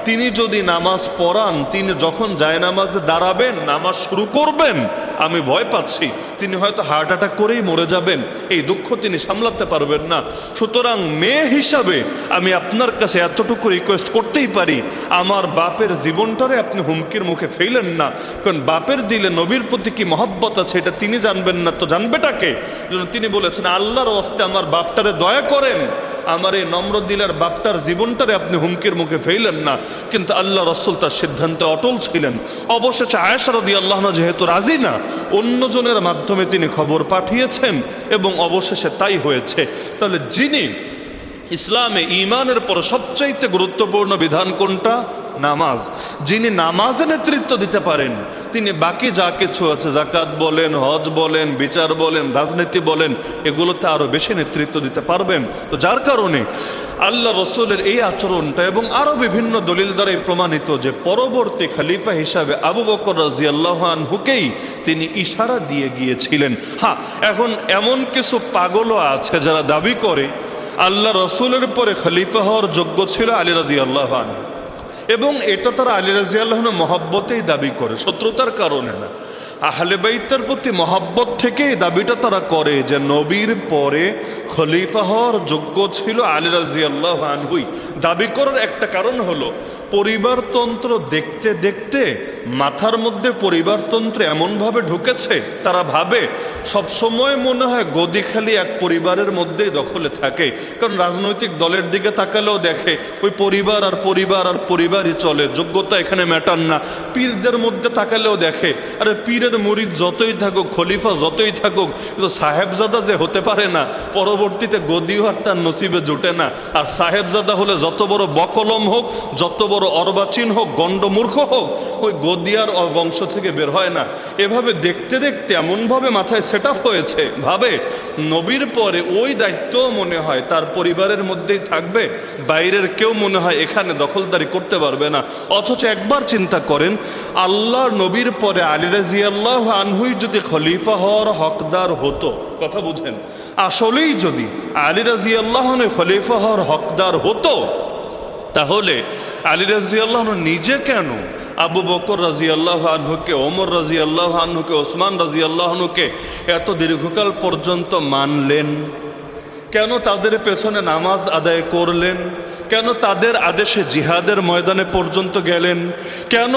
তিনি যদি নামাজ পড়ান, তিনি যখন জায়নামাজে দাঁড়াবেন, নামাজ শুরু করবেন, আমি ভয় পাচ্ছি তিনি হয়তো হার্ট অ্যাটাক করেই মরে যাবেন, এই দুঃখ তিনি সামলাতে পারবেন না। সুতরাং মেয়ে হিসাবে আমি আপনার কাছে এতটুকু রিকোয়েস্ট করতেই পারি, আমার বাপের জীবনটারে আপনি হুমকির মুখে ফেলেন না। কারণ বাপের দিলে নবীর প্রতি কি মহব্বত আছে এটা তিনি জানবেন না, তো জানবেটাকে? তিনি বলেছেন আল্লাহর ওয়াস্তে আমার বাপটারে দয়া করেন, আমার এই নম্র দিলের বাপটার জীবনটারে আপনি হুমকির মুখে ফেলেন না। কিন্তু আল্লাহ রাসূল তার সিদ্ধান্তে অটল ছিলেন। অবশেষে আয়েশা রাদিয়াল্লাহু আনহা যেহেতু রাজি না, অন্যজনের মাধ্যমে তিনি খবর পাঠিয়েছেন এবং অবশেষে তাই হয়েছে। তাহলে যিনি ইসলামে ঈমানের পর সবচাইতে গুরুত্বপূর্ণ বিধান কোনটা? নামাজ। যিনি নামাজে নেতৃত্ব দিতে পারেন, তিনি বাকি যা কিছু আছে, যাকাত বলেন, হজ বলেন, বিচার বলেন, রাজনীতি বলেন, এগুলোতে আরো বেশি নেতৃত্ব দিতে পারবেন। তো যার কারণে আল্লাহ রসুলের এই আচরণটা এবং আরো বিভিন্ন দলিল দ্বারাই প্রমাণিত যে পরবর্তী খলিফা হিসাবে আবু বকর রাদিয়াল্লাহু আনহুকেই তিনি ইশারা দিয়ে গিয়েছিলেন। হ্যাঁ, এখন এমন কিছু পাগলও আছে যারা দাবি করে আল্লাহ রসুলের পরে খলিফা হওয়ার যোগ্য ছিল আলী রাদিয়াল্লাহু আনহু, এবং এটা তারা আলী রাদিয়াল্লাহু আনহুর মহব্বতেই দাবি করে, শত্রুতার কারণে না। আহলে বাইতের প্রতি মহব্বত থেকেই দাবিটা তারা করে যে নবীর পরে খলিফা হওয়ার যোগ্য ছিল আলী রাদিয়াল্লাহু আনহুই। দাবি করার একটা কারণ হলো পরিবারতন্ত্র দেখতে দেখতে মাথার মধ্যে পরিবারতন্ত্র এমনভাবে ঢুকেছে, তারা ভাবে সবসময় মনে হয় গদি খালি এক পরিবারের মধ্যেই দখলে থাকে। কারণ রাজনৈতিক দলের দিকে তাকালেও দেখে ওই পরিবার আর পরিবার আর পরিবারই চলে, যোগ্যতা এখানে ম্যাটার না। পীরদের মধ্যে তাকালেও দেখে আরে পীরের মুরিদ যতই থাকুক, খলিফা যতই থাকুক, কিন্তু সাহেবজাদা যে হতে পারে না, পরবর্তীতে গদিও আর তার নসিবে জুটে না। আর সাহেবজাদা হলে যত বড় বকলম হোক, যত বড় অর্বাচীন হোক, গণ্ডমূর্খ হোক, ওই গদিয়ার বংশ থেকে বের হয় না। এভাবে দেখতে দেখতে এমনভাবে মাথায় সেট আপ হয়েছে, ভাবে নবীর পরে ওই দায়িত্ব মনে হয় তার পরিবারের মধ্যেই থাকবে, বাইরের কেউ মনে হয় এখানে দখলদারি করতে পারবে না। অথচ একবার চিন্তা করেন, আল্লাহর নবীর পরে আলী রাদিয়াল্লাহু আনহুই যদি খলিফা হওয়ার হকদার হতো, কথা বুঝেন, আসলেই যদি আলী রাদিয়াল্লাহু আনহু খলিফা হওয়ার হকদার হতো, তাহলে আলী রাদিয়াল্লাহু আনহু নিজে কেন আবু বকর রাদিয়াল্লাহু আনহুকে, ওমর রাদিয়াল্লাহু আনহুকে, ওসমান রাদিয়াল্লাহু আনহুকে এত দীর্ঘকাল পর্যন্ত মানলেন? কেন তাদের পেছনে নামাজ আদায় করলেন? কেন তাদের আদেশে জিহাদের ময়দানে পর্যন্ত গেলেন? কেন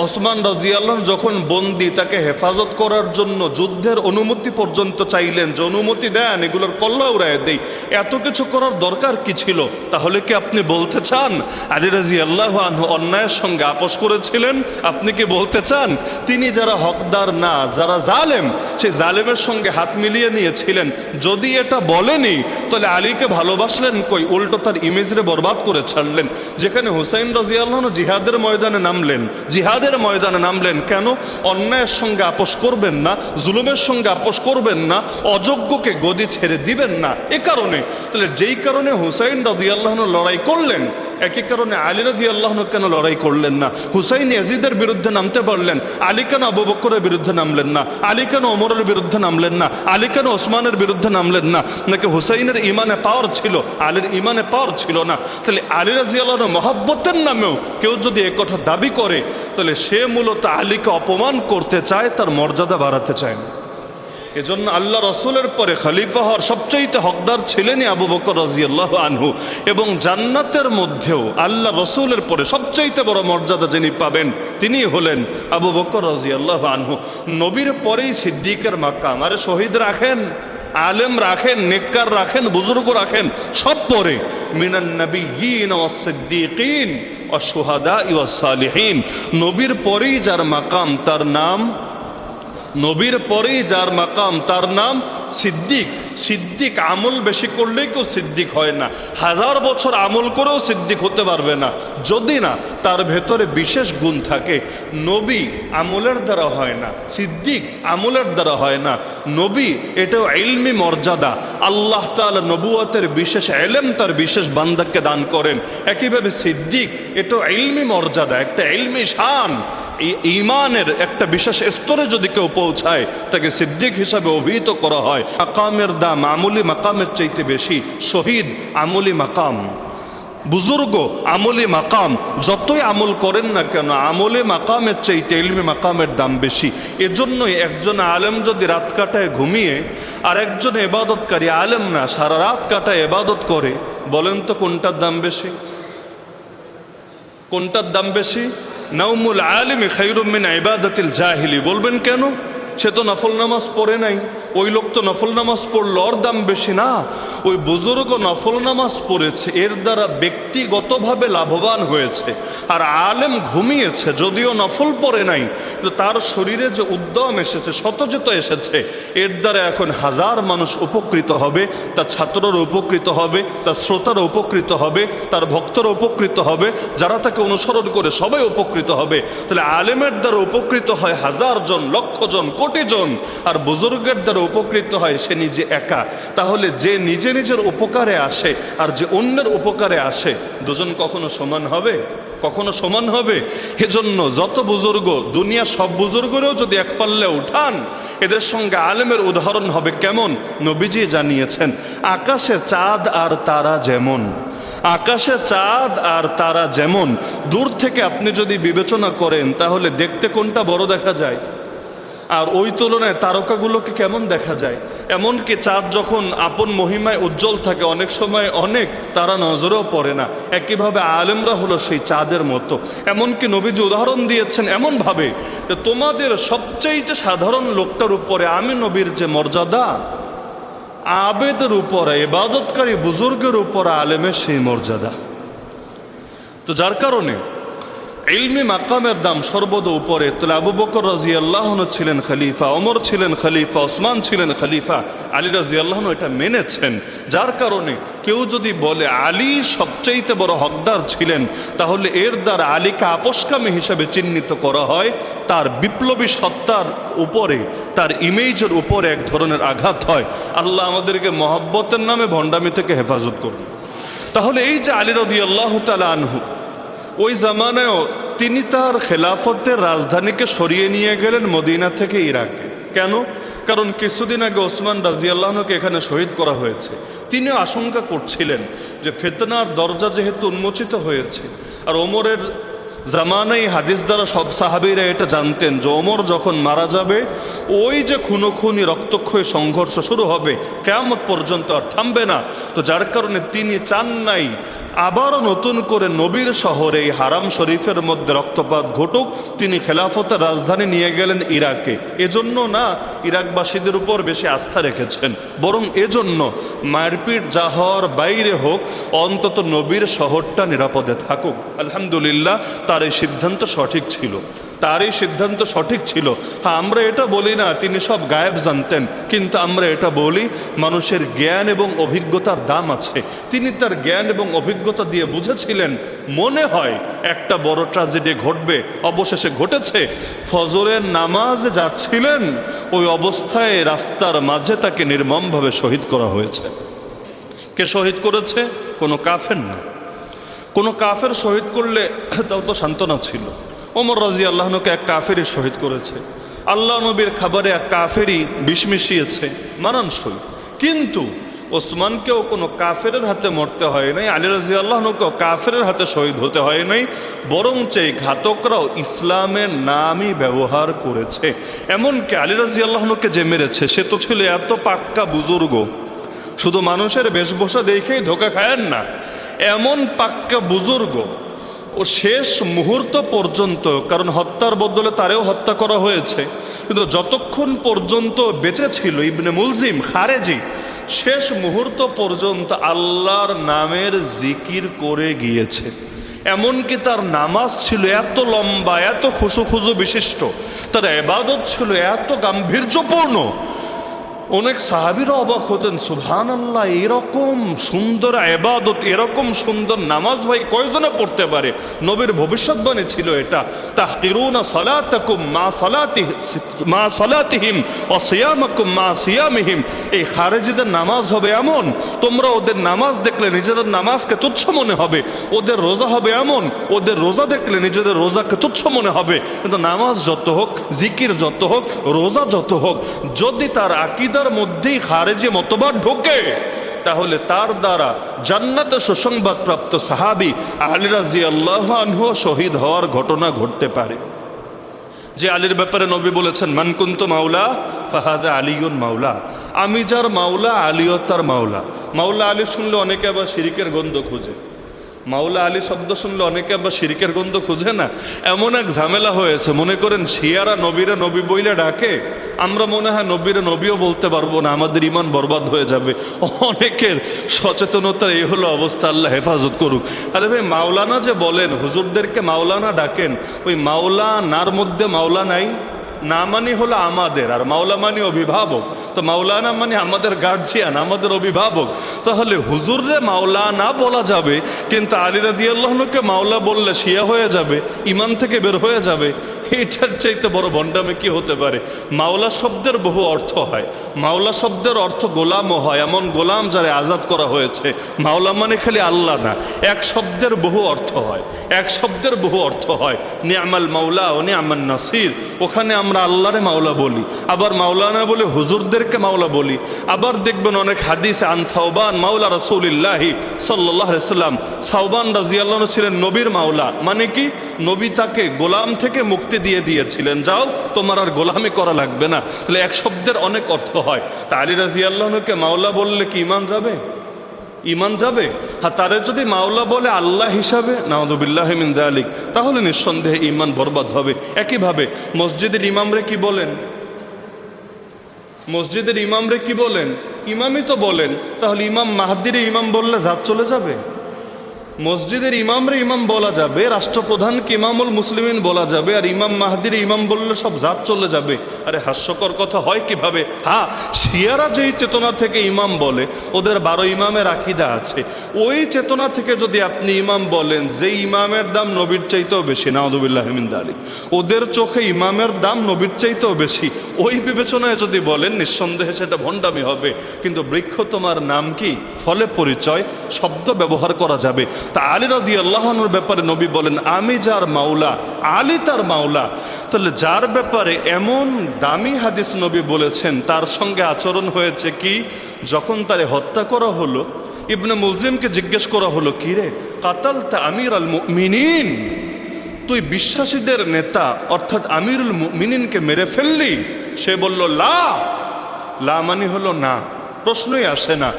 ওসমান রাদিয়াল্লাহু আনহু যখন বন্দী, তাকে হেফাজত করার জন্য যুদ্ধের অনুমতি পর্যন্ত চাইলেন যে অনুমতি দেন, এগুলোর কল্লা উড়ায় দেই? এত কিছু করার দরকার কি ছিল? তাহলে কি আপনি বলতে চান আলী রাদিয়াল্লাহু আনহু অন্যায়ের সঙ্গে আপোষ করেছিলেন? আপনি কি বলতে চান তিনি যারা হকদার না, যারা জালেম, সেই জালেমের সঙ্গে হাত মিলিয়ে নিয়েছিলেন? যদি এটা বলেনি তাহলে আলীকে ভালোবাসলেন কই? উল্টো তার ইমেজরে বরবাদ করে ছাড়লেন। যেখানে হুসাইন রাদিয়াল্লাহু আনহু জিহাদের ময়দানে নামলেন, ময়দানে নামলেন কেন? অন্যায়ের সঙ্গে আপোষ করবেন না, জুলুমের সঙ্গে আপোষ করবেন না, অযোগ্যকে গদি ছেড়ে দিবেন না, এ কারণে। তাহলে যেই কারণে হুসাইন রাদিয়াল্লাহু আনহু লড়াই করলেন, একই কারণে আলী রাদিয়াল্লাহু আনহু কেন লড়াই করলেন না? হুসাইন ইয়াজিদের বিরুদ্ধে নামতে পারলেন, আলী কেন আবু বকরের বিরুদ্ধে নামলেন না? আলী কেন ওমরের বিরুদ্ধে নামলেন না? আলী কেন ওসমানের বিরুদ্ধে নামলেন না? নাকি হুসাইনের ইমানে পাওয়ার ছিল, আলীর ইমানে পাওয়ার ছিল না? তাহলে আলী রাদিয়াল্লাহু আনহু মহব্বতের নামেও কেউ যদি এ কথা দাবি করে, তাহলে সে মূলত আলীকে অপমান করতে চায়, তার মর্যাদা বাড়াতে চায় না। এজন্য আল্লাহ রসুলের পরে খলিফা হওয়ার সবচাইতে হকদার ছিলেনই আবু বকর রাদিয়াল্লাহু আনহু। এবং জান্নাতের মধ্যেও আল্লাহ রসুলের পরে সবচাইতে বড় মর্যাদা যিনি পাবেন তিনি হলেন আবু বকর রাদিয়াল্লাহু আনহু। নবীর পরেই সিদ্দিকের মাকাম। আরে শহীদ রাখেন, আলেম রাখেন, নেককার রাখেন, বুজুর্গ রাখেন, সব পরে মিনান নাবিয়্যিন ওয়াস সিদ্দিকিন ওয়াস শুহাদা ওয়াস সালিহিন। নবীর পরেই যার মাকাম তার নাম, নবীর পরেই যার মাকাম তার নাম সিদ্দিক। সিদ্দিক আমল বেশি করলেই কেউ সিদ্দিক হয় না, 1000 বছর আমল করেও সিদ্দিক হতে পারবে না যদি না তার ভেতরে বিশেষ গুণ থাকে। নবী আমলের দ্বারা হয় না, সিদ্দিক আমলের দ্বারা হয় না। নবী এটাও ইলমি মর্যাদা, আল্লাহ তাআলা নবুয়তের বিশেষ ইলম তার বিশেষ বান্দাকে দান করেন। একইভাবে সিদ্দিক এটাও ইলমি মর্যাদা, একটা ইলমি শান। ঈমানের একটা বিশেষ স্তরে যদি কেউ পৌঁছায় তাকে সিদ্দিক হিসাবে অভিহিত করা হয়। মাকামের দাম আমলি মাকামের চাইতে বেশি, শহীদ আমলি মাকাম। বুজুর্গ, আমলি মাকাম, যতই আমল করেন না কেন আমলে মাকামের চাইতে ইলমে মাকামের দাম বেশি। এজন্যই একজন আলেম যদি রাত কাটায় ঘুমিয়ে আর একজন ইবাদতকারী আলেম না সারা রাত কাটায় ইবাদত করে, বলেন তো কোনটার দাম বেশি? কোনটার দাম বেশি? নাউমুল আলিমি খায়রুম মিন ইবাদাতিল জাহিলি। বলবেন কেন? সে তো নফল নামাজ পড়ে নাই, ওই লোক তো নফল নামাজ পড়লো, ওর দাম বেশি না। ওই বুজুর্গ নফল নামাজ পড়েছে, এর দ্বারা ব্যক্তিগতভাবে লাভবান হয়েছে। আর আলেম ঘুমিয়েছে, যদিও নফল পড়ে নাই, কিন্তু তার শরীরে যে উদ্যম এসেছে, শতযত এসেছে, এর দ্বারা এখন হাজার মানুষ উপকৃত হবে। তার ছাত্ররা উপকৃত হবে, তার শ্রোতারা উপকৃত হবে, তার ভক্তরা উপকৃত হবে, যারা তাকে অনুসরণ করে সবাই উপকৃত হবে। তাহলে আলেমের দ্বারা উপকৃত হয় হাজার জন, লক্ষ জন, কোটি জন। আর বুজুর্গের দ্বারা উপকৃত হয় সে নিজে একা। তাহলে যে নিজে নিজের উপকারে আসে আর যে অন্যের উপকারে আসে, দুজন কখনো সমান হবে? কখনো সমান হবে? এজন্য যত বুজুর্গ, দুনিয়া সব বুজুর্গরেও যদি এক পাল্লে উঠান, এদের সঙ্গে আলেমের উদাহরণ হবে কেমন? নবীজি জানিয়েছেন, আকাশে চাঁদ আর তারা যেমন, আকাশে চাঁদ আর তারা যেমন, দূর থেকে আপনি যদি বিবেচনা করেন তাহলে দেখতে কোনটা বড় দেখা যায়? আর ওই তুলনায় তারকাগুলোকে কেমন দেখা যায়? এমনকি চাঁদ যখন আপন মহিমায় উজ্জ্বল থাকে, অনেক সময় অনেক তারা নজরেও পড়ে না। একইভাবে আলেমরা হলো সেই চাঁদের মতো। এমনকি নবীজি উদাহরণ দিয়েছেন এমনভাবে যে তোমাদের সবচেয়ে সাধারণ লোকটার উপরে আমি নবীর যে মর্যাদা, আবেদের উপরে, ইবাদতকারী বুজুর্গের উপরে আলেমের সেই মর্যাদা। তো যার কারণে ইলমি মাকামের দাম সর্বদা উপরে। তাহলে আবু বকর রাদিয়াল্লাহু আনহু ছিলেন খলিফা, ওমর ছিলেন খলিফা, ওসমান ছিলেন খলিফা, আলী রাদিয়াল্লাহু আনহু এটা মেনেছেন। যার কারণে কেউ যদি বলে আলী সবচাইতে বড় হকদার ছিলেন, তাহলে এর দ্বারা আলীকে আপোসকামী হিসাবে চিহ্নিত করা হয়। তার বিপ্লবী সত্তার উপরে, তার ইমেজের উপরে এক ধরনের আঘাত হয়। আল্লাহ আমাদেরকে মহব্বতের নামে ভণ্ডামি থেকে হেফাজত করুন। তাহলে এই যে আলী রাদিয়াল্লাহু তাআলা আনহু, ওই জামানায়ও তিনি তার খেলাফতের রাজধানীকে সরিয়ে নিয়ে গেলেন মদিনা থেকে ইরাকে। কেন? কারণ কিছুদিন আগে ওসমান রাদিয়াল্লাহু আনহুকে এখানে শহীদ করা হয়েছে। তিনি আশঙ্কা করছিলেন যে ফিতনার দরজা যেহেতু উন্মোচিত হয়েছে, আর ওমরের জামানায় হাদিস দ্বারা সব সাহাবীরা এটা জানতেন যে ওমর যখন মারা যাবে, ওই যে খুনোখুনি রক্তক্ষয়ী সংঘর্ষ শুরু হবে, কিয়ামত পর্যন্ত আর থামবে না। তো যার কারণে তিনি চান নাই আবারও নতুন করে নবীর শহরে এই হারাম শরীফের মধ্যে রক্তপাত ঘটুক। তিনি খেলাফতের রাজধানী নিয়ে গেলেন ইরাকে। এজন্য না ইরাকবাসীদের উপর বেশি আস্থা রেখেছেন, বরং এজন্য মারপিট যা হওয়ার বাইরে হোক, অন্তত নবীর শহরটা নিরাপদে থাকুক। আলহামদুলিল্লাহ, তার এই সিদ্ধান্ত সঠিক ছিল, তার এই সিদ্ধান্ত সঠিক ছিল। হ্যাঁ, আমরা এটা বলি না তিনি সব গায়েব জানতেন, কিন্তু আমরা এটা বলি মানুষের জ্ঞান এবং অভিজ্ঞতার দাম আছে। তিনি তার জ্ঞান এবং অভিজ্ঞতা দিয়ে বুঝেছিলেন মনে হয় একটা বড় ট্র্যাজেডি ঘটবে। অবশেষে ঘটেছে। ফজরের নামাজ যাচ্ছিলেন, ওই অবস্থায় রাস্তার মাঝে তাকে নির্মমভাবে শহীদ করা হয়েছে। কে শহীদ করেছে? কোনো কাফের না। কোনো কাফের শহীদ করলে তাও তো সান্ত্বনা ছিল। ওমর রাদিয়াল্লাহু আনহুকে এক কাফেরই শহীদ করেছে। আল্লাহ নবীর খাবারে এক কাফেরই বিষ মিশিয়েছে, মানানসই। কিন্তু ওসমানকেও কোনো কাফেরের হাতে মরতে হয় নাই, আলী রাদিয়াল্লাহু আনহুকেও কাফেরের হাতে শহীদ হতে হয় নাই, বরঞ্চ এই ঘাতকরাও ইসলামের নামই ব্যবহার করেছে। এমনকি আলী রাদিয়াল্লাহু আনহুকে যে মেরেছে সে তো ছিল এত পাক্কা বুজুর্গ, শুধু মানুষের বেশভূষা দেখেই ধোকা খায়েন না, এমন পাক্কা বুজুর্গ। ও শেষ মুহূর্ত পর্যন্ত, কারণ হত্যার বদলে তারেও হত্যা করা হয়েছে, কিন্তু যতক্ষণ পর্যন্ত বেঁচে ছিল ইবনে মুলজিম খারেজি, শেষ মুহূর্ত পর্যন্ত আল্লাহর নামের জিকির করে গিয়েছে। এমনকি তার নামাজ ছিল এত লম্বা, এত খুশু বিশিষ্ট, তার ইবাদত ছিল এত গাম্ভীর্যপূর্ণ, অনেক সাহাবীরা অবাক হতেন, সুবহানাল্লাহ, এরকম সুন্দর ইবাদত, এরকম সুন্দর নামাজ ভাই কয়জনে পড়তে পারে? নবীর ভবিষ্যৎবাণী ছিল এটা, তাহকিরুনা সালাতাকুম মা সালাতিহিম ওয়া সিয়ামাকুম মা সিয়ামিহিম। এই খারেজিদের নামাজ হবে এমন, তোমরা ওদের নামাজ দেখলে নিজেদের নামাজকে তুচ্ছ মনে হবে, ওদের রোজা হবে এমন, ওদের রোজা দেখলে নিজেদের রোজাকে তুচ্ছ মনে হবে। কিন্তু নামাজ যত হোক, জিকির যত হোক, রোজা যত হোক, যদি তার আকীদার মধ্যেই খারেজি মতবাদ ঢোকে, তাহলে তার দ্বারা জান্নাতে সুসংবাদপ্রাপ্ত সাহাবী আলী রাদিয়াল্লাহু আনহু শহীদ হওয়ার ঘটনা ঘটতে পারে। যে আলীর ব্যাপারে নবী বলেছেন, মান কুনতু মাওলা ফাহাদা আলিউন মাওলা, আমি যার মাওলা আলীও তার মাওলা। মাওলা আলী শুনলে অনেকে আবার শিরিকের গন্ধ খুঁজে, মাওলা আলী শব্দ শুনলে অনেকে আবার শিরিকের গন্ধ খুঁজে না। এমন এক ঝামেলা হয়েছে, মনে করেন শিয়ারা নবীরে নবী বইলে ডাকে, আমরা মনে হয় নবীরে নবীও বলতে পারবো না, আমাদের ইমান বরবাদ হয়ে যাবে। অনেকের সচেতনতার এই হলো অবস্থা, আল্লাহ হেফাজত করুক। আরে ভাই, মাওলানা যে বলেন, হুজুরদেরকে মাওলানা ডাকেন, ওই মাওলানার মধ্যে মাওলা নাই? না মানি হলো আমাদের, আর মাওলা মানি অভিভাবক। তো মাওলানা মানে আমাদের গার্জিয়ান, আমাদের অভিভাবক। তাহলে হুজুররে মাওলানা বলা যাবে, কিন্তু আলী রাদিয়াল্লাহুকে মাওলা বললে শিয়া হয়ে যাবে, ইমান থেকে বের হয়ে যাবে। এটার চাইতে বড় ভণ্ডামি কি হতে পারে? মাওলা শব্দের বহু অর্থ হয়, মাওলা শব্দের অর্থ গোলামও হয়, এমন গোলাম যারা আজাদ করা হয়েছে। মাওলা মানে খালি আল্লাহ না, এক শব্দের বহু অর্থ হয়, এক শব্দের বহু অর্থ হয়। নি'মাল মাওলা ও নি'মান নাসির, ওখানে আমরা আল্লাহরে মাওলা বলি, আবার মাওলানা বলে হুজুরদেরকে মাওলা বলি। আবার দেখবেন অনেক হাদিসে আন সাওবান মাওলা রাসূলুল্লাহি সাল্লাল্লাহু আলাইহি সাল্লাম, সাওবান রাদিয়াল্লাহু আনহু ছিলেন নবীর মাওলা। মানে কি? নবী তাকে গোলাম থেকে মুক্তি দিয়ে দিয়েছিলেন, যাও তোমার আর গোলামি করা লাগবে না। তাহলে এক শব্দের অনেক অর্থ হয়। তা আলী রাদিয়াল্লাহু আনহুকে মাওলা বললে কি ইমান যাবে? ইমান যাবে? হ্যাঁ, তারে যদি মাওলা বলে আল্লাহ হিসাবে, নাউযুবিল্লাহি মিন যালিক, তাহলে নিঃসন্দেহে ইমান বরবাদ হবে। একইভাবে মসজিদের ইমামরে কি বলেন? মসজিদের ইমামরে কি বলেন? ইমামই তো বলেন। তাহলে ইমাম মাহদির ইমাম বললে জাত চলে যাবে? মসজিদের ইমামরে ইমাম বলা যাবে, রাষ্ট্রপ্রধানকে ইমামুল মুসলিমিন বলা যাবে, আর ইমাম মাহদির ইমাম বললে সব জাত চলে যাবে। আরে হাস্যকর কথা হয় কিভাবে? হ্যাঁ, শিয়ারা যেই চেতনা থেকে ইমাম বলে, ওদের 12 ইমামের আকীদা আছে, ওই চেতনা থেকে যদি আপনি ইমাম বলেন, যে ইমামের দাম নবীর চাইতেও বেশি, নাউযুবিল্লাহি মিন যালিক, ওদের চোখে ইমামের দাম নবীর চাইতেও বেশি, ওই বিবেচনায় যদি বলেন, নিঃসন্দেহে সেটা ভণ্ডামি হবে। কিন্তু বৃক্ষ তোমার নাম কি? ফলে পরিচয় শব্দ ব্যবহার করা যাবে। তা আলী রাদিয়াল্লাহু আনহুর ব্যাপারে নবী বলেন, আমি যার মাওলা আলী তার মাওলা। তাহলে যার ব্যাপারে এমন দামি হাদিস নবী বলেছেন, তার সঙ্গে আচরণ হয়েছে কি? যখন তারে হত্যা করা হলো, ইবনে মুলজিমকে জিজ্ঞেস করা হলো, কি রে কাতালতা আমিরাল মুমিনিন, তুই বিশ্বাসীদের নেতা অর্থাৎ আমিরুল মুমিনিনকে মেরে ফেললি? সে বলল, লা। লা মানে হলো না, প্রশ্নই আসে না।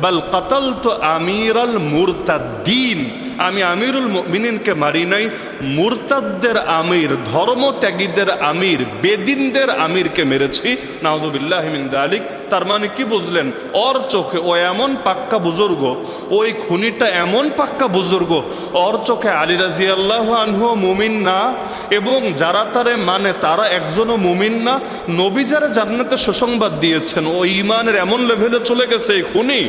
বাল কাতালতু আমিরাল মুরতাদ্দিন, আমি আমিরুল মুমিনিনকে মারি নাই, মুরতাদদের আমির, ধর্মত্যাগীদের আমির, বেদিনদের আমিরকে মেরেছি। নাউযুবিল্লাহি মিন যালিক। তার মানে কি বুঝলেন? ওর চোখে ও এমন পাক্কা বুজুর্গ, ওই খুনিটা এমন পাক্কা বুজুর্গ, ওর চোখে আলী রাদিয়াল্লাহু আনহু মুমিন না, এবং যারা তারে মানে তারা একজনও মুমিন না। নবী যারা জান্নাতের সুসংবাদ দিয়েছেন, ও ইমানের এমন লেভেলে চলে গেছে এই খুনি,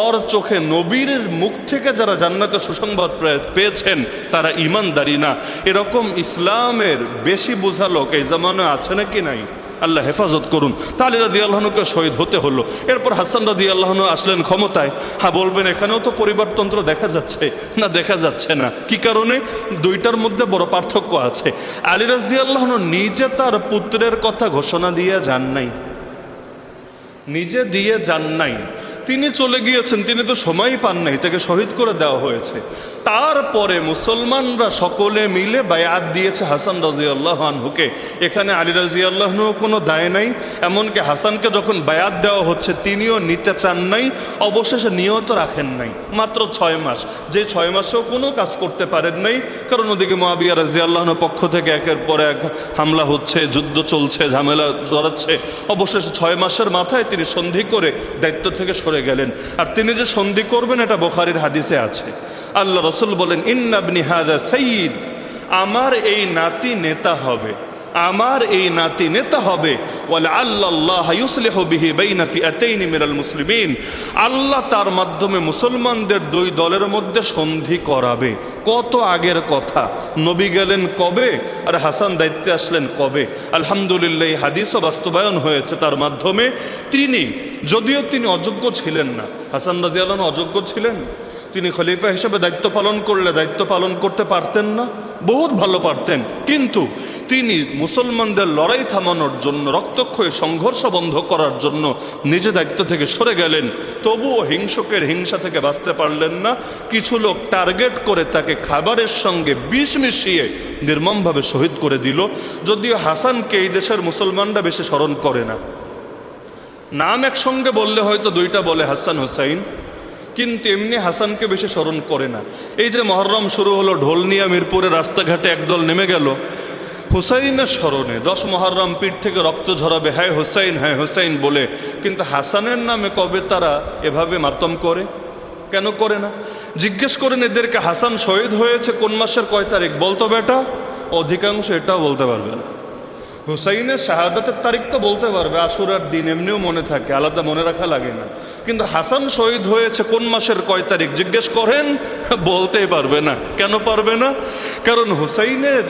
ওর চোখে নবীর মুখ থেকে যারা জান্নাতের সুসংবাদ পেয়েছেন তারা ঈমানদারি না। এরকম ইসলামের বেশি বোঝা লোক এই জামানায় আছে নাকি নাই? আল্লাহ হেফাজত করুন। আলী রাদিয়াল্লাহু আনহুকে শহীদ হতে হলো। এরপর হাসান রাদিয়াল্লাহু আনহু আসলেন ক্ষমতায়। হ্যাঁ, বলবেন এখানেও তো পরিবারতন্ত্র দেখা যাচ্ছে না? দেখা যাচ্ছে না। কি কারণে? দুইটার মধ্যে বড় পার্থক্য আছে। আলী রাদিয়াল্লাহু আনহু নিজে তার পুত্রের কথা ঘোষণা দিয়ে যান নাই, নিজে দিয়ে যান নাই, তিনি চলে গিয়েছেন, তিনি তো সময়ই পান নাই, তাকে শহীদ করে দেওয়া হয়েছে। তারপরে মুসলমানরা সকলে মিলে বায়াত দিয়েছে হাসান রাদিয়াল্লাহু আনহুকে। এখানে আলী রাদিয়াল্লাহু আনহু কোনো দায় নাই। এমনকি হাসানকে যখন বায়াত দেওয়া হচ্ছে, তিনিও নিতে চান নাই, অবশেষে নিয়ত রাখেন নাই। মাত্র 6 মাস, যে 6 মাসেও কোনো কাজ করতে পারেন নাই, কারণ ওদিকে মুআবিয়া রাদিয়াল্লাহু আনহুর পক্ষ থেকে একের পর এক হামলা হচ্ছে, যুদ্ধ চলছে, ঝামেলা জড়াচ্ছে। অবশেষে 6 মাসের মাথায় তিনি সন্ধি করে দায়িত্ব থেকে সরে গেলেন। আর তিনি যে সন্ধি করবেন এটা বুখারীর হাদিসে আছে। আল্লাহ রাসূল বলেন, ইন্না ইবনি হাযা সাইয়্যিদ, আমার এই নাতি নেতা হবে, আমার এই নাতি নেতা হবে। ওয়ালাল্লাহ ইউসলিহু বিহি বাইনা ফিআতাইন মিনাল মুসলিমিন, আল্লাহ তার মাধ্যমে মুসলমানদের 2 দলের মধ্যে সন্ধি করাবে। কত আগের কথা, নবী গেলেন কবে আর হাসান দায়িত্বে আসলেন কবে। আলহামদুলিল্লাহ, এই হাদিসও বাস্তবায়ন হয়েছে তার মাধ্যমে। তিনি যদিও তিনি অযোগ্য ছিলেন না, হাসান রাদিয়াল্লাহু আনহু অযোগ্য ছিলেন, তিনি খলিফা হিসেবে দায়িত্ব পালন করলে দায়িত্ব পালন করতে পারতেন না? বহুত ভালো পারতেন, কিন্তু তিনি মুসলমানদের লড়াই থামানোর জন্য, রক্তক্ষয়ী সংঘর্ষ বন্ধ করার জন্য নিজে দায়িত্ব থেকে সরে গেলেন। তবুও হিংসকের হিংসা থেকে বাঁচতে পারলেন না। কিছু লোক টার্গেট করে তাকে খাবারের সঙ্গে বিষ মিশিয়ে নির্মমভাবে শহীদ করে দিল। যদিও হাসানকে এই দেশের মুসলমানরা বেশি স্মরণ করে না। নাম একসঙ্গে বললে হয়তো দুইটা বলে হাসান হুসাইন, কিন্তু এমনি হাসানকে বেশি স্মরণ করে না। এই যে মহরম শুরু হলো, ঢোল নিয়ে মিরপুরে রাস্তাঘাটে একদল নেমে গেল হুসাইনের স্মরণে। 10 মহরম পিঠ থেকে রক্ত ঝরাবে, হ্যাঁ হুসাইন, হ্যাঁ হুসাইন বলে। কিন্তু হাসানের নামে কবে তারা এভাবে মাতম করে? কেন করে না? জিজ্ঞেস করেন এদেরকে, হাসান শহীদ হয়েছে কোন মাসের কয় তারিখ বলতো বেটা? অধিকাংশ এটাও বলতে পারবে না। হুসাইনের শাহাদাতের তারিখ তো বলতে পারবে, আশুরার দিন, এমনিও মনে থাকে, আলাদা মনে রাখা লাগে না। কিন্তু হাসান শহীদ হয়েছে কোন মাসের কয় তারিখ জিজ্ঞেস করেন, বলতেই পারবে না। কেন পারবে না? কারণ হুসাইনের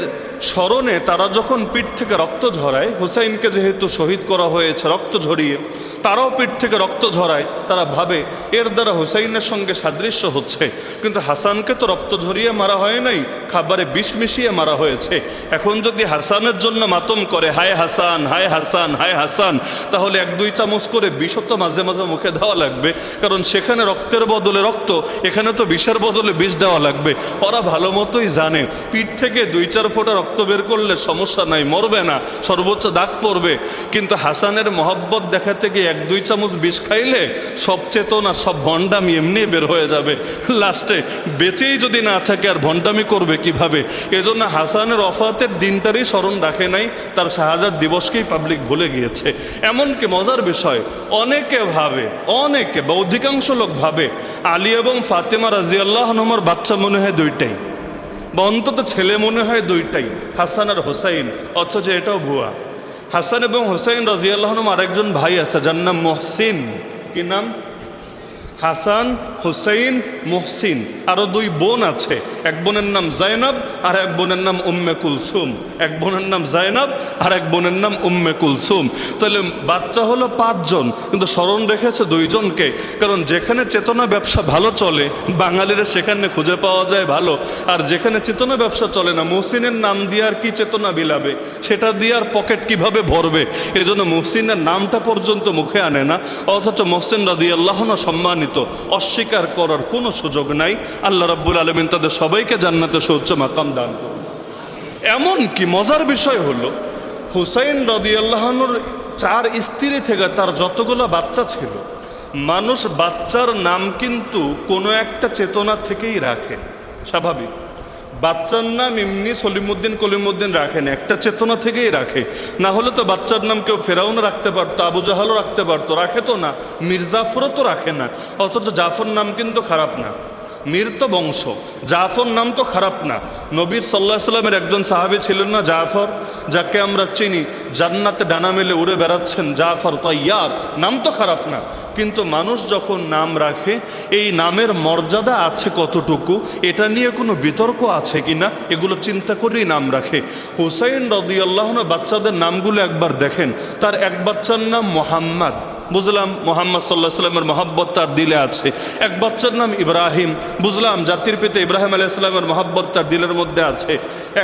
স্মরণে তারা যখন পিঠ থেকে রক্ত ঝরায়, হুসাইনকে যেহেতু শহীদ করা হয়েছে রক্ত ঝরিয়ে, তারাও পিঠ থেকে রক্ত ঝরায়। তারা ভাবে এর দ্বারা হুসাইনের সঙ্গে সাদৃশ্য হচ্ছে। কিন্তু হাসানকে তো রক্ত ঝরিয়ে মারা হয় নাই, খাবারে বিষ মিশিয়ে মারা হয়েছে। এখন যদি হাসানের জন্য মাতম করে, হায় হাসান, হায় হাসান, হায় হাসান, তাহলে 1-2 চামচ করে বিষও তো মাঝে মাঝে মুখে দেওয়া লাগবে। কারণ সেখানে রক্তের বদলে রক্ত, এখানে তো বিষের বদলে বিষ দেওয়া লাগবে। ওরা ভালো মতোই জানে পিঠ থেকে 2-4 ফোঁটা রক্ত বের করলে সমস্যা নাই, মরবে না, সর্বোচ্চ দাগ পড়বে। কিন্তু হাসানের মহব্বত দেখাতে গিয়ে 1-2 চামচ বিষ খাইলে সব চেতনা, সব ভণ্ডামি এমনি বের হয়ে যাবে। লাস্টে বেঁচেই যদি না থাকে আর ভণ্ডামি করবে কিভাবে? এজন্য হাসানের ওফাতের দিনটারই স্মরণ রাখে নাই, তার শাহাদাত দিবসকেই পাবলিক ভুলে গিয়েছে। এমনকি মজার বিষয়, অনেকে ভাবে, অনেকে বা অধিকাংশ লোক ভাবে আলী এবং ফাতেমা রাদিয়াল্লাহু আনহুমার বাচ্চা মনে হয় 2টাই, বা অন্তত ছেলে মনে হয় 2টাই, হাসান আর হোসাইন। অথচ এটাও ভুয়া। হাসান এবং হোসাইন রাদিয়াল্লাহু আনহুম আরেকজন ভাই আছে যার নাম মুহসিন। কি নাম? হাসান, হুসাইন, মুহসিন। আরও 2 বোন আছে, এক বোনের নাম জাইনাব আর এক বোনের নাম উম্মে কুলসুম। এক বোনের নাম জাইনাব আর এক বোনের নাম উম্মে কুলসুম। তাহলে বাচ্চা হলো 5 জন, কিন্তু স্মরণ রেখেছে 2 জনকে। কারণ যেখানে চেতনা ব্যবসা ভালো চলে, বাঙালিরা সেখানে খুঁজে পাওয়া যায় ভালো। আর যেখানে চেতনা ব্যবসা চলে না, মুহসিনের নাম দিয়ে আর কি চেতনা বিলাবে, সেটা দিয়ে আর পকেট কিভাবে ভরবে? এই জন্য মুহসিনের নামটা পর্যন্ত মুখে আনে না। অথচ মুহসিন রাদিয়াল্লাহু আনহু সম্মানিত, অস্বীকার করার কোনো সুযোগ নাই। আল্লাহ রাব্বুল আলামিন তাদের সবাইকে জান্নাতে সুউচ্চ মাকাম দান করুন। এমনকি মজার বিষয় হলো, হুসাইন রাদিয়াল্লাহু আনহুর 4 স্ত্রী থেকে তার যতগুলো বাচ্চা ছিল, মানুষ বাচ্চার নাম কিন্তু কোনো একটা চেতনা থেকেই রাখে। স্বাভাবিক, বাচ্চার নাম এমনি সলিমুদ্দিন কলিমুদ্দিন রাখে না, একটা চেতনা থেকেই রাখে। না হলে তো বাচ্চার নাম কেউ ফেরাউন রাখতে পারতো, আবু জাহালও রাখতে পারতো, রাখে তো না। মির্জাফরও তো রাখে না। অথচ জাফর নাম কিন্তু খারাপ না, মীর তো বংশ, জাফর নাম তো খারাপ না। নবীর সাল্লাল্লাহু আলাইহি সাল্লামের একজন সাহাবী ছিলেন না জাফর, যাকে আমরা চিনি, জান্নাতে ডানা মেলে উড়ে বেড়াচ্ছেন, জাফর তাইয়ার, নাম তো খারাপ না। কিন্তু মানুষ যখন নাম রাখে, এই নামের মর্যাদা আছে কতটুকু, এটা নিয়ে কোনো বিতর্ক আছে কিনা, এগুলো চিন্তা করেই নাম রাখে। হুসাইন রাদিয়াল্লাহু আনহু বাচ্চাদের নামগুলো একবার দেখেন। তার এক বাচ্চার নাম মোহাম্মদ, বুঝলাম মোহাম্মদ সাল্লাল্লাহু আলাইহি সাল্লামের মহব্বত তার দিলে আছে। এক বাচ্চার নাম ইব্রাহিম, বুঝলাম জাতির পিতা ইব্রাহিম আলাইহিস সালামের মহব্বত তার দিলের মধ্যে আছে।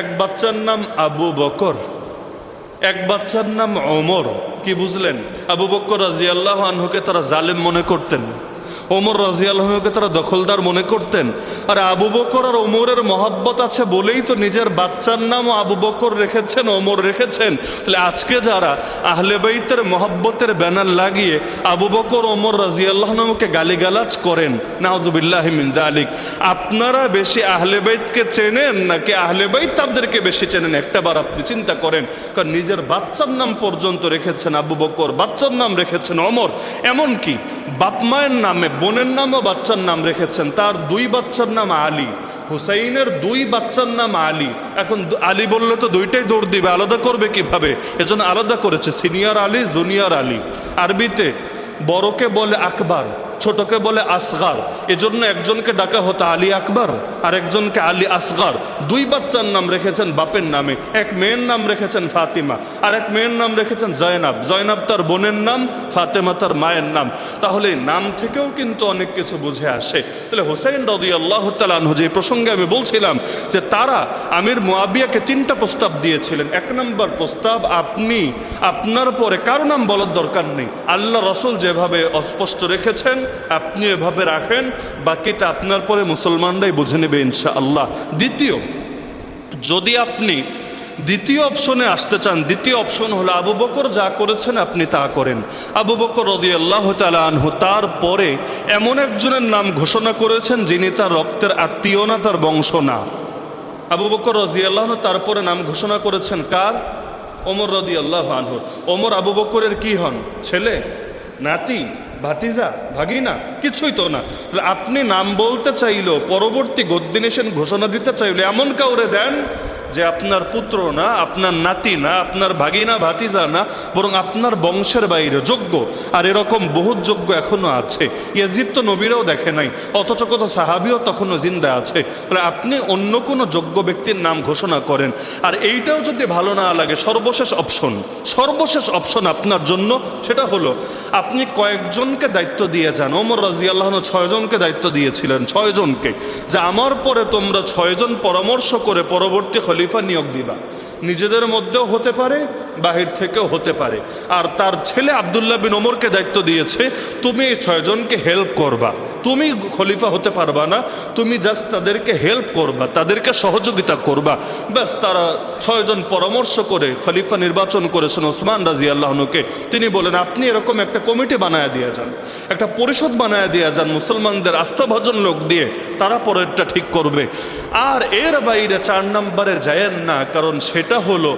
এক বাচ্চার নাম আবু বকর, এক বাচ্চার নাম ওমর। কি বুঝলেন? আবু বকর রাদিয়াল্লাহু আনহুকে তারা জালেম মনে করতেন, ওমর রাদিয়াল্লাহু আনহুকে তারা দখলদার মনে করতেন। আর আবু বকর আর ওমরের মহব্বত আছে বলেই তো নিজের বাচ্চার নামও আবু বকর রেখেছেন, ওমর রেখেছেন। তাহলে আজকে যারা আহলে বাইতের মহব্বতের ব্যানার লাগিয়ে আবু বকর ওমর রাদিয়াল্লাহু আনহুকে গালিগালাজ করেন, নাউযুবিল্লাহি মিন যালিক, আপনারা বেশি আহলে বাইতকে চেনেন নাকি আহলে বাইত তাদেরকে বেশি চেনেন? একটাবার আপনি চিন্তা করেন। কারণ নিজের বাচ্চার নাম পর্যন্ত রেখেছেন আবু বকর, বাচ্চার নাম রেখেছেন ওমর। এমনকি বাপ মায়ের নামে, বোনের নামও বাচ্চার নাম রেখেছেন। তার 2 বাচ্চার নাম আলী, হুসাইনের 2 বাচ্চার নাম আলী। এখন আলী বললে তো 2টাই দৌড় দিবে, আলাদা করবে কিভাবে? এজন্য আলাদা করেছে, সিনিয়র আলী, জুনিয়র আলী। আরবিতে বড়কে বলে আকবর, ছোটকে বলে আসগার, এজন্য একজনকে ডাকা হতো আলী আকবর আর একজনকে আলী আসগার। দুই বাচ্চার নাম রেখেছেন বাপের নামে, এক মেয়ের নাম রেখেছেন ফাতিমা আর এক মেয়ের নাম রেখেছেন জয়নাব। জয়নাব তার বোনের নাম, ফাতেমা তার মায়ের নাম। তাহলে নাম থেকেও কিন্তু অনেক কিছু বুঝে আসে। তাহলে হুসাইন রাদিয়াল্লাহু তাআলা আনহু, যে প্রসঙ্গে আমি বলছিলাম যে তারা আমির মুয়াবিয়াকে 3টা প্রস্তাব দিয়েছিলেন। 1 নম্বর প্রস্তাব, আপনি আপনার পরে কারো নাম বলার দরকার নেই, আল্লাহ রসুল যেভাবে অস্পষ্ট রেখেছেন আপনি এভাবে রাখেন, বাকিটা আপনার পরে মুসলমানরাই বুঝে নেবে ইনশাআল্লাহ। দ্বিতীয়, যদি আপনি দ্বিতীয় অপশনে আসতে চান, দ্বিতীয় অপশন হলো আবু বকর যা করেছেন আপনি তা করেন। আবু বকর রাদিয়াল্লাহু তাআলা আনহু তারপরে এমন একজনের নাম ঘোষণা করেছেন যিনি তার রক্তের আত্মীয় না, তার বংশ না। আবু বকর রাদিয়াল্লাহু আনহু তারপরে নাম ঘোষণা করেছেন কার? ওমর রাদিয়াল্লাহু আনহু। ওমর আবু বকরের কি হন? ছেলে, নাতি, ভাতিজা, ভাগিনা? কিছুই তো না। আপনি নাম বলতে চাইলেও, পরবর্তী গদ্দিনেশন ঘোষণা দিতে চাইলে এমন কাউরে দেন যে আপনার পুত্র না, আপনার নাতি না, আপনার ভাগিনা ভাতিজা না, বরং আপনার বংশের বাইরে যোগ্য। আর এরকম বহুত যোগ্য এখনো আছে। ইয়াজিদ তো নবীরাও দেখে নাই, অথচ কত সাহাবিও তখনও জিন্দা আছে। আপনি অন্য কোনো যোগ্য ব্যক্তির নাম ঘোষণা করেন। আর এইটাও যদি ভালো না লাগে, সর্বশেষ অপশন আপনার জন্য সেটা হলো আপনি কয়েকজনকে দায়িত্ব দিয়ে যান। ওমর রাদিয়াল্লাহু আনহু 6 জনকে দায়িত্ব দিয়েছিলেন, 6 জনকে, যে আমার পরে তোমরা 6 জন পরামর্শ করে পরবর্তী খলিফা নিয়োগ দিবা। নিজেদের মধ্যেও হতে পারে, বাহির থেকেও হতে পারে। আর তার ছেলে আব্দুল্লাহ বিন ওমরকে দায়িত্ব দিয়েছে, তুমি এই 6 জনকে হেল্প করবা, তুমি খলিফা হতে পারবা না, তুমি জাস্ট তাদেরকে হেল্প করবা, তাদেরকে সহযোগিতা করবা। ব্যাস, তারা 6 জন পরামর্শ করে খলিফা নির্বাচন করেছেন ওসমান রাদিয়াল্লাহু আনহুকে। তিনি বলেন, আপনি এরকম একটা কমিটি বানায় দিয়ে যান, একটা পরিষদ বানায় দিয়ে যান মুসলমানদের আস্থাভাজন লোক দিয়ে, তারা পরেরটা ঠিক করবে। আর এর বাইরে 4 নম্বরে যায়েন না, কারণ সেটা হলো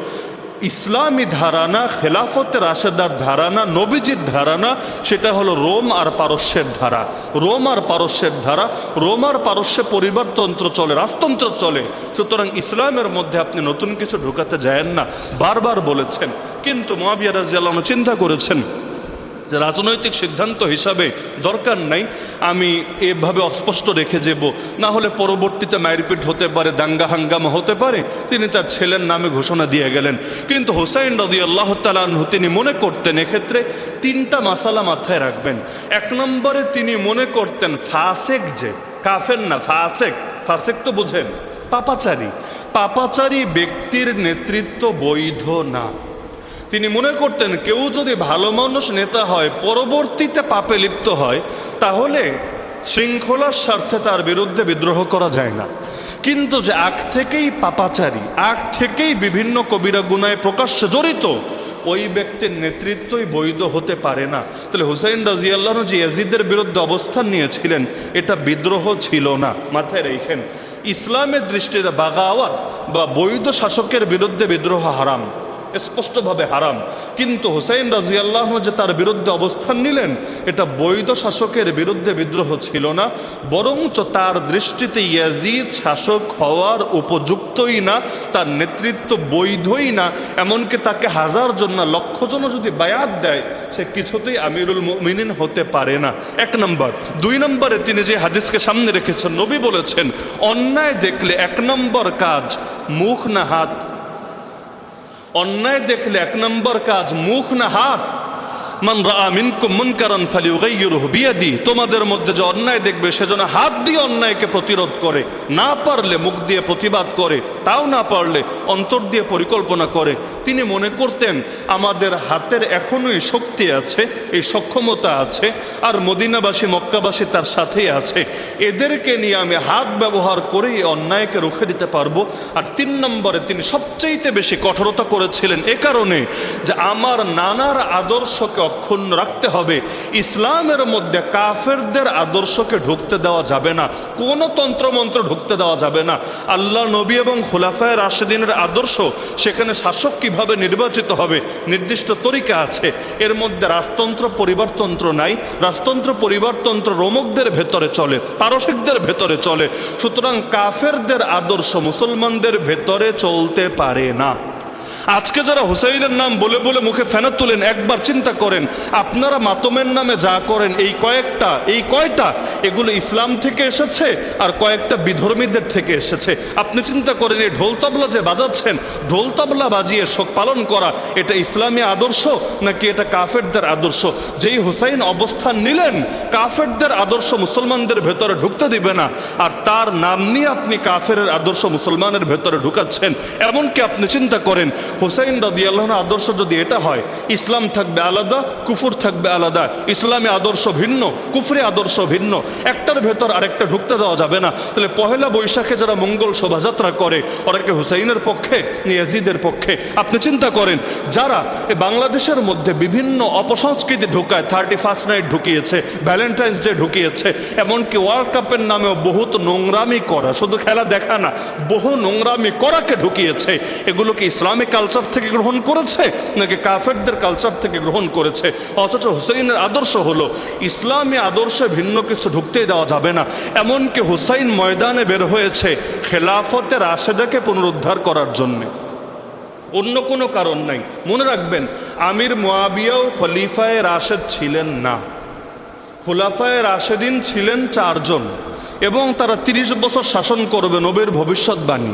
ইসলামী ধারানা, খেলাফতে রাশেদার ধারানা, নবীজির ধারানা। সেটা হলো রোম আর পারস্যের ধারা। রোম আর পারস্যে পরিবারতন্ত্র চলে, রাজতন্ত্র চলে। সুতরাং ইসলামের মধ্যে আপনি নতুন কিছু ঢোকাতে যায়েন না, বারবার বলেছেন। কিন্তু মুআবিয়া রাদিয়াল্লাহু আনহু চিন্তা করেছেন যে রাজনৈতিক সিদ্ধান্ত হিসাবে দরকার নাই, আমি এভাবে অস্পষ্ট রেখে যাব, না হলে পরবর্তীতে মারপিট হতে পারে, দাঙ্গা হাঙ্গামা হতে পারে। তিনি তার ছেলের নামে ঘোষণা দিয়ে গেলেন। কিন্তু হুসাইন রাদিয়াল্লাহু তাআলা আনহু তিনি মনে করতেন এক্ষেত্রে 3টা মাসালা মাথায় রাখবেন। 1 নম্বরে তিনি মনে করতেন ফাসেক, যে কাফের না, ফাসেক তো বুঝেন, পাপাচারী ব্যক্তির নেতৃত্ব বৈধ না। তিনি মনে করতেন কেউ যদি ভালো মানুষ নেতা হয়, পরবর্তীতে পাপে লিপ্ত হয়, তাহলে শৃঙ্খলার স্বার্থে তার বিরুদ্ধে বিদ্রোহ করা যায় না। কিন্তু যে আগ থেকেই পাপাচারী, আগ থেকেই বিভিন্ন কবিরা গুনায় প্রকাশ্যে জড়িত, ওই ব্যক্তির নেতৃত্বই বৈধ হতে পারে না। তাহলে হুসাইন রাদিয়াল্লাহু আনহু যে ইয়াজিদের বিরুদ্ধে অবস্থান নিয়েছিলেন, এটা বিদ্রোহ ছিল না, মাথায় রেখেন। ইসলামের দৃষ্টিতে বাগাওয়াত বা বৈধ শাসকের বিরুদ্ধে বিদ্রোহ হারাম, স্পষ্টভাবে হারাম। কিন্তু হুসাইন রাদিয়াল্লাহু আনহু যে তার বিরুদ্ধে অবস্থান নিলেন, এটা বৈধ শাসকের বিরুদ্ধে বিদ্রোহ ছিল না, বরঞ্চ তার দৃষ্টিতে ইয়াজিদ শাসক হওয়ার উপযুক্তই না, তার নেতৃত্ব বৈধই না। এমনকি তাকে 1000 জন না 1,00,000 জন যদি বায়াত দেয়, সে কিছুতেই আমিরুল মুমিনিন হতে পারে না। 1 নম্বর। 2 নম্বরে তিনি যে হাদিসকে সামনে রেখেছেন, নবী বলেছেন অন্যায় দেখলে 1 নম্বর কাজ মুখ না হাত। অন্যায় দেখলে 1 নম্বর কাজ মুখ না হাত। মান রাআ মিনকুম মুনকারান ফালিয়ুগাইয়িরহু বিয়াদি, তোমাদের মধ্যে যে অন্যায় দেখবে সেজন্য হাত দিয়ে অন্যায়কে প্রতিরোধ করে, না পারলে মুখ দিয়ে প্রতিবাদ করে, তাও না পারলে অন্তর দিয়ে পরিকল্পনা করে। তিনি মনে করতেন আমাদের হাতের এখনোই শক্তি আছে, এই সক্ষমতা আছে, আর মদিনাবাসী মক্কাবাসী তার সাথেই আছে, এদেরকে নিয়ে আমি হাত ব্যবহার করেই অন্যায়কে রুখে দিতে পারবো। আর 3 নম্বরে তিনি সবচাইতে বেশি কঠোরতা করেছিলেন এ কারণে যে আমার নানার আদর্শকে অক্ষুণ্ণ রাখতে হবে। ইসলামের মধ্যে কাফেরদের আদর্শকে ঢুকতে দেওয়া যাবে না, কোনো তন্ত্রমন্ত্র ঢুকতে দেওয়া যাবে না। আল্লাহ নবী এবং খুলাফায়ে রাশিদিনের আদর্শ, সেখানে শাসক কিভাবে নির্বাচিত হবে নির্দিষ্ট তরিকা আছে। এর মধ্যে রাজতন্ত্র পরিবারতন্ত্র নাই। রাজতন্ত্র পরিবারতন্ত্র রোমকদের ভেতরে চলে, পারসিকদের ভেতরে চলে। সুতরাং কাফেরদের আদর্শ মুসলমানদের ভেতরে চলতে পারে না। আজকে যারা হুসাইনের নাম বলে বলে মুখে ফেনা তুলেন, একবার চিন্তা করেন আপনারা মাতমের নামে যা করেন এই কয়টা এগুলো ইসলাম থেকে এসেছে আর কয়েকটা বিধর্মীদের থেকে এসেছে। আপনি চিন্তা করেন এই ঢোল তবলা যে বাজাচ্ছেন, ঢোল তবলা বাজিয়ে শোক পালন করা এটা ইসলামী আদর্শ নাকি এটা কাফেরদের আদর্শ? যেই হুসাইন অবস্থান নিলেন, কাফেরদের আদর্শ মুসলমানদের ভেতরে ঢুকতে দিবে না, আর তার নাম নিয়ে আপনি কাফের আদর্শ মুসলমানের ভেতরে ঢুকাচ্ছেন। এমনকি আপনি চিন্তা করেন হুসাইন রাদিয়াল্লাহু আনহু আদর্শ যদি এটা হয়, ইসলাম থাকবে আলাদা, কুফর থাকবে আলাদা, ইসলামী আদর্শ ভিন্ন, কুফরি আদর্শ ভিন্ন, একটার ভেতর আরেকটা ঢুকতে দেওয়া যাবে না। তাহলে পহেলা বৈশাখে যারা মঙ্গল শোভাযাত্রা করে ওরা কি হুসাইনের পক্ষে, ইয়াজিদের পক্ষে? আপনি চিন্তা করেন যারা বাংলাদেশের মধ্যে বিভিন্ন অপসংস্কৃতি ঢুকায়, 31st নাইট ঢুকিয়েছে, ভ্যালেন্টাইন্স ডে ঢুকিয়েছে, এমনকি ওয়ার্ল্ড কাপের নামেও বহুত নোংরামি করা, শুধু খেলা দেখা না, বহু নোংরামি করাকে ঢুকিয়েছে, এগুলো কি ইসলামিক কালচার থেকে গ্রহণ করেছে নাকি কাফেরদের কালচার থেকে গ্রহণ করেছে? অথচ হুসাইনের আদর্শ হলো ইসলামী আদর্শে ভিন্ন কিছু ঢুকতেই দেওয়া যাবে না। এমনকি হুসাইন ময়দানে বের হয়েছে খেলাফতে রাশেদাকে পুনরুদ্ধার করার জন্যে, অন্য কোনো কারণ নাই। মনে রাখবেন আমির মুয়াবিয়াও খলিফায়ে রাশেদ ছিলেন না, খুলাফায়ে রাশেদিন ছিলেন 4 জন এবং তারা 30 বছর শাসন করবে, নবীর ভবিষ্যৎবাণী।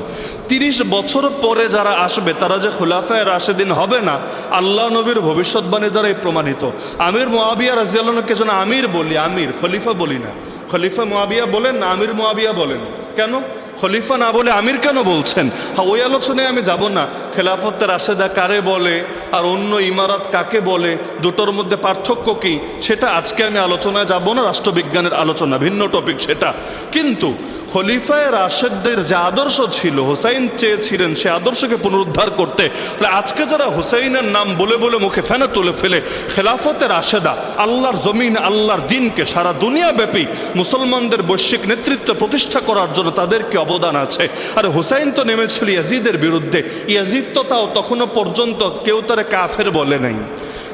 30 বছর পরে যারা আসবে তারা যে খুলাফায়ে রাশেদিন হবে না, আল্লাহ নবীর ভবিষ্যৎবাণী দ্বারাই প্রমাণিত। আমির মুয়াবিয়া রাদিয়াল্লাহু আনহুকে যেন আমির বলি, আমির, খলিফা বলি না। খলিফা মুয়াবিয়া বলেন না, আমির মুয়াবিয়া বলেন। কেন খলিফা না বলে আমির কেন বলছেন? হ্যাঁ, ওই আলোচনায় আমি যাব না। খেলাফতে রাশেদা কারে বলে আর অন্য ইমারত কাকে বলে, দুটোর মধ্যে পার্থক্য কি, সেটা আজকে আমি আলোচনায় যাব না, রাষ্ট্রবিজ্ঞানের আলোচনা, ভিন্ন টপিক সেটা। কিন্তু খলিফায়ে রাশেদদের যে আদর্শ ছিল, হুসাইন চেয়েছিলেন সে আদর্শকে পুনরুদ্ধার করতে। তাহলে আজকে যারা হুসাইনের নাম বলে বলে মুখে ফেনা তুলে ফেলে খেলাফতে রাশেদা, আল্লাহর জমিন, আল্লাহর দিনকে সারা দুনিয়াব্যাপী মুসলমানদের বৈশ্বিক নেতৃত্ব প্রতিষ্ঠা করার জন্য তাদের কি অবদান আছে? আর হুসাইন তো নেমেছিল ইয়াজিদের বিরুদ্ধে। ইয়াজিদ তো তাও তখনও পর্যন্ত কেউ তারে কাফের বলে নাই।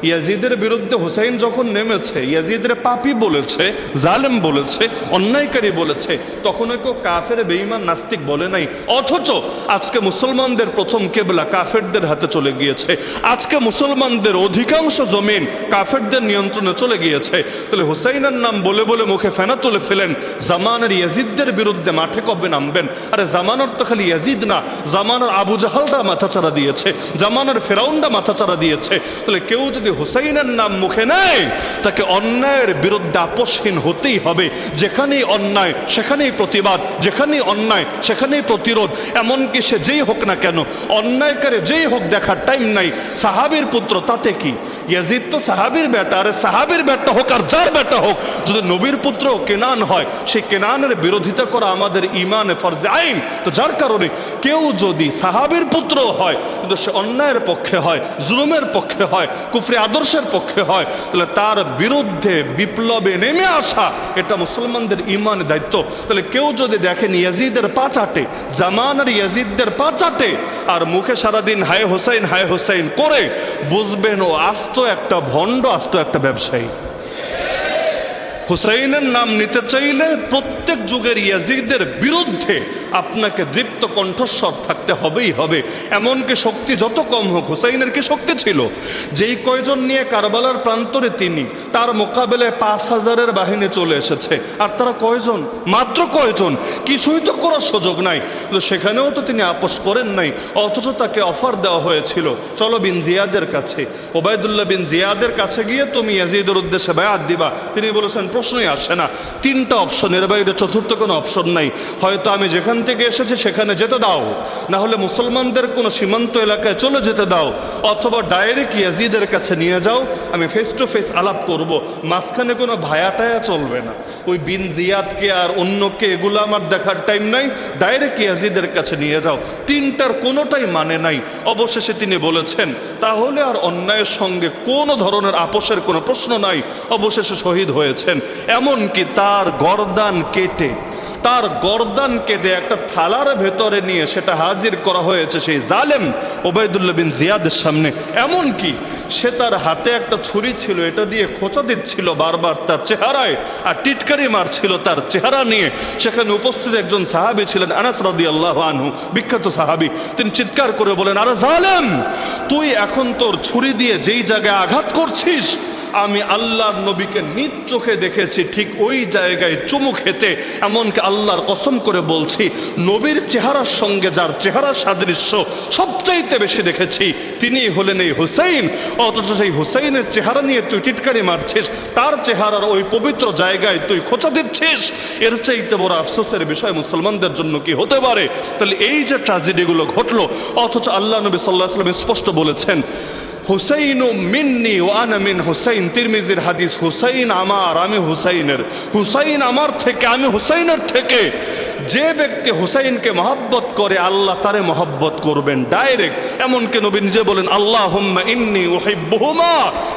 ইয়াজিদের বিরুদ্ধে হুসাইন যখন নেমেছে, ইয়াজিদের পাপী বলেছে, জালেম বলেছে, অন্যায়কারী বলেছে, তখন কেউ কাফের বেঈমান নাস্তিক বলে নাই। অথচ আজকে মুসলমানদের প্রথম কেবলা কাফেরদের হাতে চলে গিয়েছে, আজকে মুসলমানদের অধিকাংশ জমিন কাফেরদের নিয়ন্ত্রণে চলে গিয়েছে। তাহলে হুসাইনের নাম বলে বলে মুখে ফেনা তুলে ফেলেন, জামানের ইয়াজিদদের বিরুদ্ধে মাঠে কবে নামবেন? আরে জামানার তো খালি ইয়াজিদ না, জামানার আবু জাহালরা মাথাচাড়া দিয়েছে, জামানার ফেরাউনরা মাথাচাড়া দিয়েছে। তাহলে কেউ যদি হুসাইনের নাম মুখে নেয়, তাকে অন্যায়ের বিরুদ্ধে আপোষহীন হতেই হবে। যেখানেই অন্যায় সেখানেই প্রতিবাদ, যেখানেই অন্যায় সেখানেই প্রতিরোধ। এমনকি সে যেই হোক না কেন, অন্যায়কারী যেই হোক, দেখার টাইম নাই। সাহাবীর পুত্র তাতে কি? ইয়াজিদ তো সাহাবীর বেটা, আরে সাহাবীর বেটা হোক আর যার বেটা হোক, যদি নবীর পুত্র কেনান হয়, সেই কেনানের বিরোধিতা করা আমাদের ইমানে ফরজে আইন। তো যার কারণে কেউ যদি সাহাবীর পুত্র হয় কিন্তু সে অন্যায়ের পক্ষে হয়, জুলুমের পক্ষে হয়, কুফরি আদর্শের পক্ষে হয়, তাহলে তার বিরুদ্ধে বিপ্লবে নেমে আসা এটা মুসলমানদের ইমান দায়িত্ব। তাহলে কেউ যদি দেখেন ইয়াজিদের পা চাটে, জামানার ইয়াজিদদের পা চাটে, আর মুখে সারাদিন হায় হোসাইন করে, বুঝবেন ও আস্ত একটা ভণ্ড, আস্ত একটা ব্যবসায়ী। হুসাইনের নাম নিতে চাইলে প্রত্যেক যুগের ইয়াজিদের বিরুদ্ধে আপনাকে দৃপ্ত কণ্ঠস্বর থাকতে হবেই হবে। এমনকি শক্তি যত কম হোক, হুসাইনের কি শক্তি ছিল? যেই কয়জন নিয়ে কারবালার প্রান্তরে তিনি, তার মোকাবেলায় 5000-এর বাহিনী চলে এসেছে, আর তারা কয়জন? মাত্র কয়জন? কিছুই তো করার সুযোগ নাই। কিন্তু সেখানেও তো তিনি আপোষ করেন নাই। অথচ তাকে অফার দেওয়া হয়েছিল, চলো বিন জিয়াদের কাছে, ওবায়দুল্লাহ বিন জিয়াদের কাছে গিয়ে তুমি ইয়াজিদের উদ্দেশ্যে বায়াত দিবা। তিনি বলেছেন প্রশ্নই আসে না। 3টা অপশন, এর বাইরে চতুর্থ কোনো অপশন নাই। হয়তো আমি যেখান থেকে এসেছি সেখানে যেতে দাও, না হলে মুসলমানদের কোনো সীমান্ত এলাকায় চলে যেতে দাও, অথবা ডাইরেক্ট ইয়াজিদের কাছে নিয়ে যাও, আমি ফেস টু ফেস আলাপ করব। মাঝখানে কোনো ভায়াটায়া চলবে না। ওই বিন জিয়াদকে আর অন্যকে এগুলো আমার দেখার টাইম নাই, ডাইরেক্ট ইয়াজিদের কাছে নিয়ে যাও। 3টার কোনোটাই মানে নাই। অবশেষে তিনি বলেছেন তাহলে আর অন্যায়ের সঙ্গে কোনো ধরনের আপোষের কোনো প্রশ্ন নাই। অবশেষে শহীদ হয়েছেন। এমনকি তার গর্দান কেটে কেটে, তার গর্দান কেটে একটা থালার ভেতরে নিয়ে সেটা হাজির করা হয়েছে সেই জালেম ওবায়দুল্লাহ বিন জিয়াদের সামনে। এমন কি সে তার হাতে একটা ছুরি ছিল, এটা দিয়ে খোঁচা দিচ্ছিল বারবার তার চেহারায়, আর টিটকারি মারছিল তার চেহারা নিয়ে। সেখানে উপস্থিত একজন সাহাবী ছিলেন আনাস রাদিয়াল্লাহু আনহু, বিখ্যাত সাহাবী। তিনি চিৎকার করে বলেন, আরে জালেম, তুই এখন তোর ছুরি দিয়ে যেই জায়গায় আঘাত করছিস, আমি আল্লাহর নবীকে নিজ চোখে দেখেছি ঠিক ওই জায়গায় চুমু খেতে। এমনকি আল্লাহর কসম করে বলছি, নবীর চেহারার সঙ্গে যার চেহারার সাদৃশ্য সবচাইতে বেশি দেখেছি তিনি হলেন এই হুসাইন। অথচ সেই হুসাইনের চেহারা নিয়ে তুই টিটকারি মারছিস, তার চেহারার ওই পবিত্র জায়গায় তুই খোঁচা দিচ্ছিস। এর চাইতে বড় আফসোসের বিষয় মুসলমানদের জন্য কি হতে পারে? তাহলে এই যে ট্র্যাজেডিগুলো ঘটলো, অথচ আল্লাহ নবী সাল্লাল্লাহু আলাইহি ওয়াসাল্লাম স্পষ্ট বলেছেন, হুসাইন মিন্নি ও আনা মিন হুসাইন। তিরমিজির হাদিস, হুসাইন আমার, আমি হুসাইনের। হুসাইন আমার থেকে, আমি হুসাইনের থেকে। যে ব্যক্তি হুসাইনকে মহব্বত করে আল্লাহ তারে মহব্বত করবেন ডাইরেক্ট। এমনকি নবী নিজে বলেন, আল্লাহুম্মা ইন্নী উহিব্বুহুমা,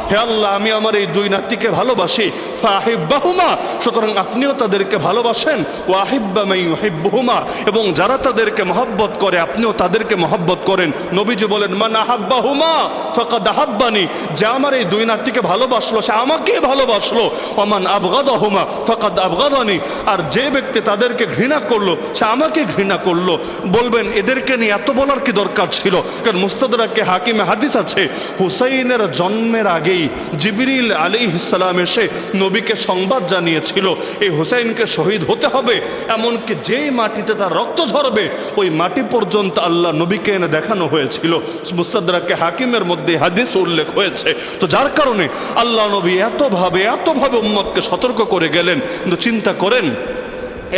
হে আল্লাহ আমি আমার এই দুই নাতিকে ভালোবাসি, ফাহিব্বাহুমা, সুতরাং আপনিও তাদেরকে ভালোবাসেন। ওয়া আহিব্বা মান ইউহিব্বুহুমা, এবং যারা তাদেরকে মহব্বত করে আপনিও তাদেরকে মহব্বত করেন। নবীজি বলেন, মান আহাব্বাহুমা ফাকাদ আহাব্বানি, যে আমার এই দুই নাতিকে ভালোবাসলো সে আমাকে ভালোবাসলো। ওমান আবগাদাহুমা ফাকাদ আবগাদানি, আর যে ব্যক্তি তাদেরকে ঘৃণা করলো সে আমাকে ঘৃণা করলো। বলবেন এদেরকে নিয়ে এত বলার কি দরকার ছিল? কারণ মুস্তাদরাকে হাকিমে হাদিস আছে, হুসাইনের জন্মের আগেই জিবরিল আলাইহিস সালাম এসে নবীকে সংবাদ জানিয়েছিল এই হুসাইনকে শহীদ হতে হবে। এমনকি যেই মাটিতে তার রক্ত ঝরবে ওই মাটি পর্যন্ত আল্লাহ নবীকে এনে দেখানো হয়েছিল। মুস্তাদরাকে হাকিমের মধ্যে হাদিস উল্লেখ হয়েছে। তো যার কারণে আল্লাহ নবী এতভাবে উম্মতকে সতর্ক করে গেলেন। কিন্তু চিন্তা করেন,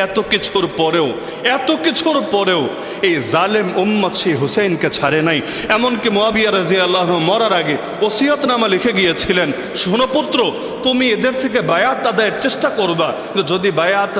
এত কিছুর পরেও এই জালেম উম্মত সেই হুসাইনকে ছাড়ে নাই। এমনকি মুআবিয়া রাদিয়াল্লাহু আনহু মরার আগে ওসিয়তনামা লিখে গিয়েছিলেন, শোনো পুত্র, তুমি এদের থেকে বায়াত আদায়ের চেষ্টা করবা, যদি বায়াত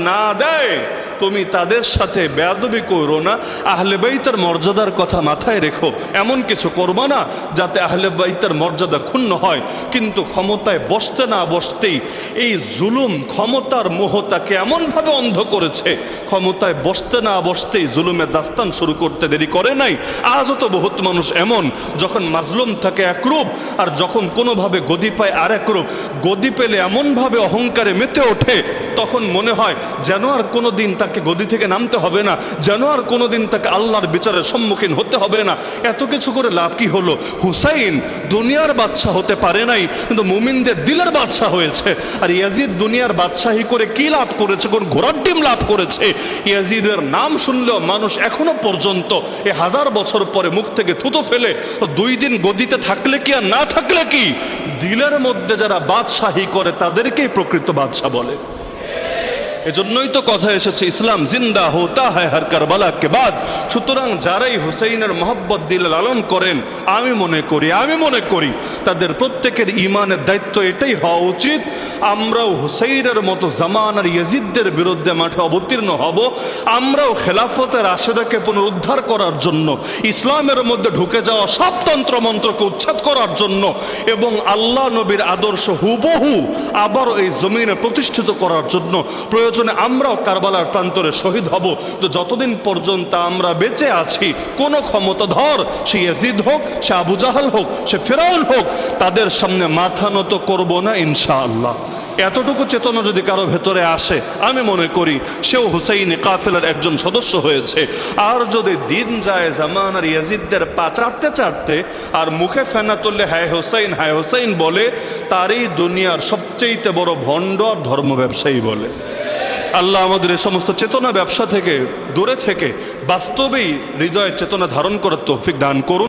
না দেয় তুমি তাদের সাথে বেয়াদবি করো না, আহলে বাইতের মর্যাদার কথা মাথায় রেখো, এমন কিছু করবা না যাতে আহলে বাইতের মর্যাদা ক্ষুণ্ণ হয়। কিন্তু ক্ষমতায় বসতে না বসতেই এই জুলুম, ক্ষমতার মোহ তাকে এমনভাবে অন্ধ করেছে, ক্ষমতায় বসতে না বসতেই জুলুমের দাস্তান শুরু করতে দেরি করে নাই। আজও তো বহুত মানুষ এমন, যখন মাজলুম থাকে একরূপ, আর যখন কোনোভাবে গদি পায় আর একরূপ। গদি পেলে এমনভাবে অহংকারে মেতে ওঠে, তখন মনে হয় যেন আর কোনোদিন তাকে গদি থেকে নামতে হবে না, যেন আর কোনোদিন তাকে আল্লাহর বিচারের সম্মুখীন হতে হবে না। এত কিছু করে লাভ কি হলো? হুসাইন দুনিয়ার বাদশাহ হতে পারে নাই, কিন্তু মুমিনদের দিলের বাদশাহ হয়েছে। আর ইয়াজিদ দুনিয়ার বাদশাহী করে কি লাভ করেছে? কোন ঘোড়ার ডিম লাভ করেছে। ইয়াজিদের নাম শুনলেও মানুষ এখনো পর্যন্ত 1000 বছর পরে মুখ থেকে থুতো ফেলে। 2 দিন গদিতে থাকলে কি আর না থাকলে কি, দিলের মধ্যে যারা বাদশাহী করে তাদেরকেই প্রকৃত বাদশাহ বলে। এজন্যই তো কথা এসেছে, ইসলাম জিন্দা হোতা হয় হর কারবালা কে বাদ। সুতরাং যারাই হুসাইনের মহব্বত দিলে লালন করেন, আমি মনে করি তাদের প্রত্যেকের ইমানের দায়িত্ব এটাই হওয়া উচিত, আমরাও হুসাইনের মতো জামানার ইয়াজিদদের বিরুদ্ধে মাঠে অবতীর্ণ হব। আমরাও খেলাফতের রাশেদাকে পুনরুদ্ধার করার জন্য, ইসলামের মধ্যে ঢুকে যাওয়া সব তন্ত্রমন্ত্রকে উচ্ছেদ করার জন্য, এবং আল্লাহ নবীর আদর্শ হুবহু আবার এই জমিনে প্রতিষ্ঠিত করার জন্য প্রয়োজনে আমরাও কারবালার প্রান্তরে শহীদ হব। তো যতদিন পর্যন্ত আমরা বেঁচে আছি, কোনো ক্ষমতাধর, সে ইয়াজিদ হোক, সে আবু জাহাল হোক, সে ফেরাউন হোক, তাদের সামনে মাথা নত করব না ইনশাআল্লাহ। এতটুকু চেতনা যদি কারো ভেতরে আসে, আমি মনে করি সেও হুসাইনি কাফেলার একজন সদস্য হয়েছে। আর যদি দিন যায় জামানার ইয়াজিদদের পা চাটতে আর মুখে ফেনা তুললে হায় হোসাইন বলে, তারই দুনিয়ার সবচেয়ে বড় ভণ্ড আর ধর্ম ব্যবসায়ী বলে। আল্লাহ আমাদের এই সমস্ত চেতনা ব্যবসা থেকে দূরে থেকে বাস্তবেই হৃদয়ের চেতনা ধারণ করার তৌফিক দান করুন।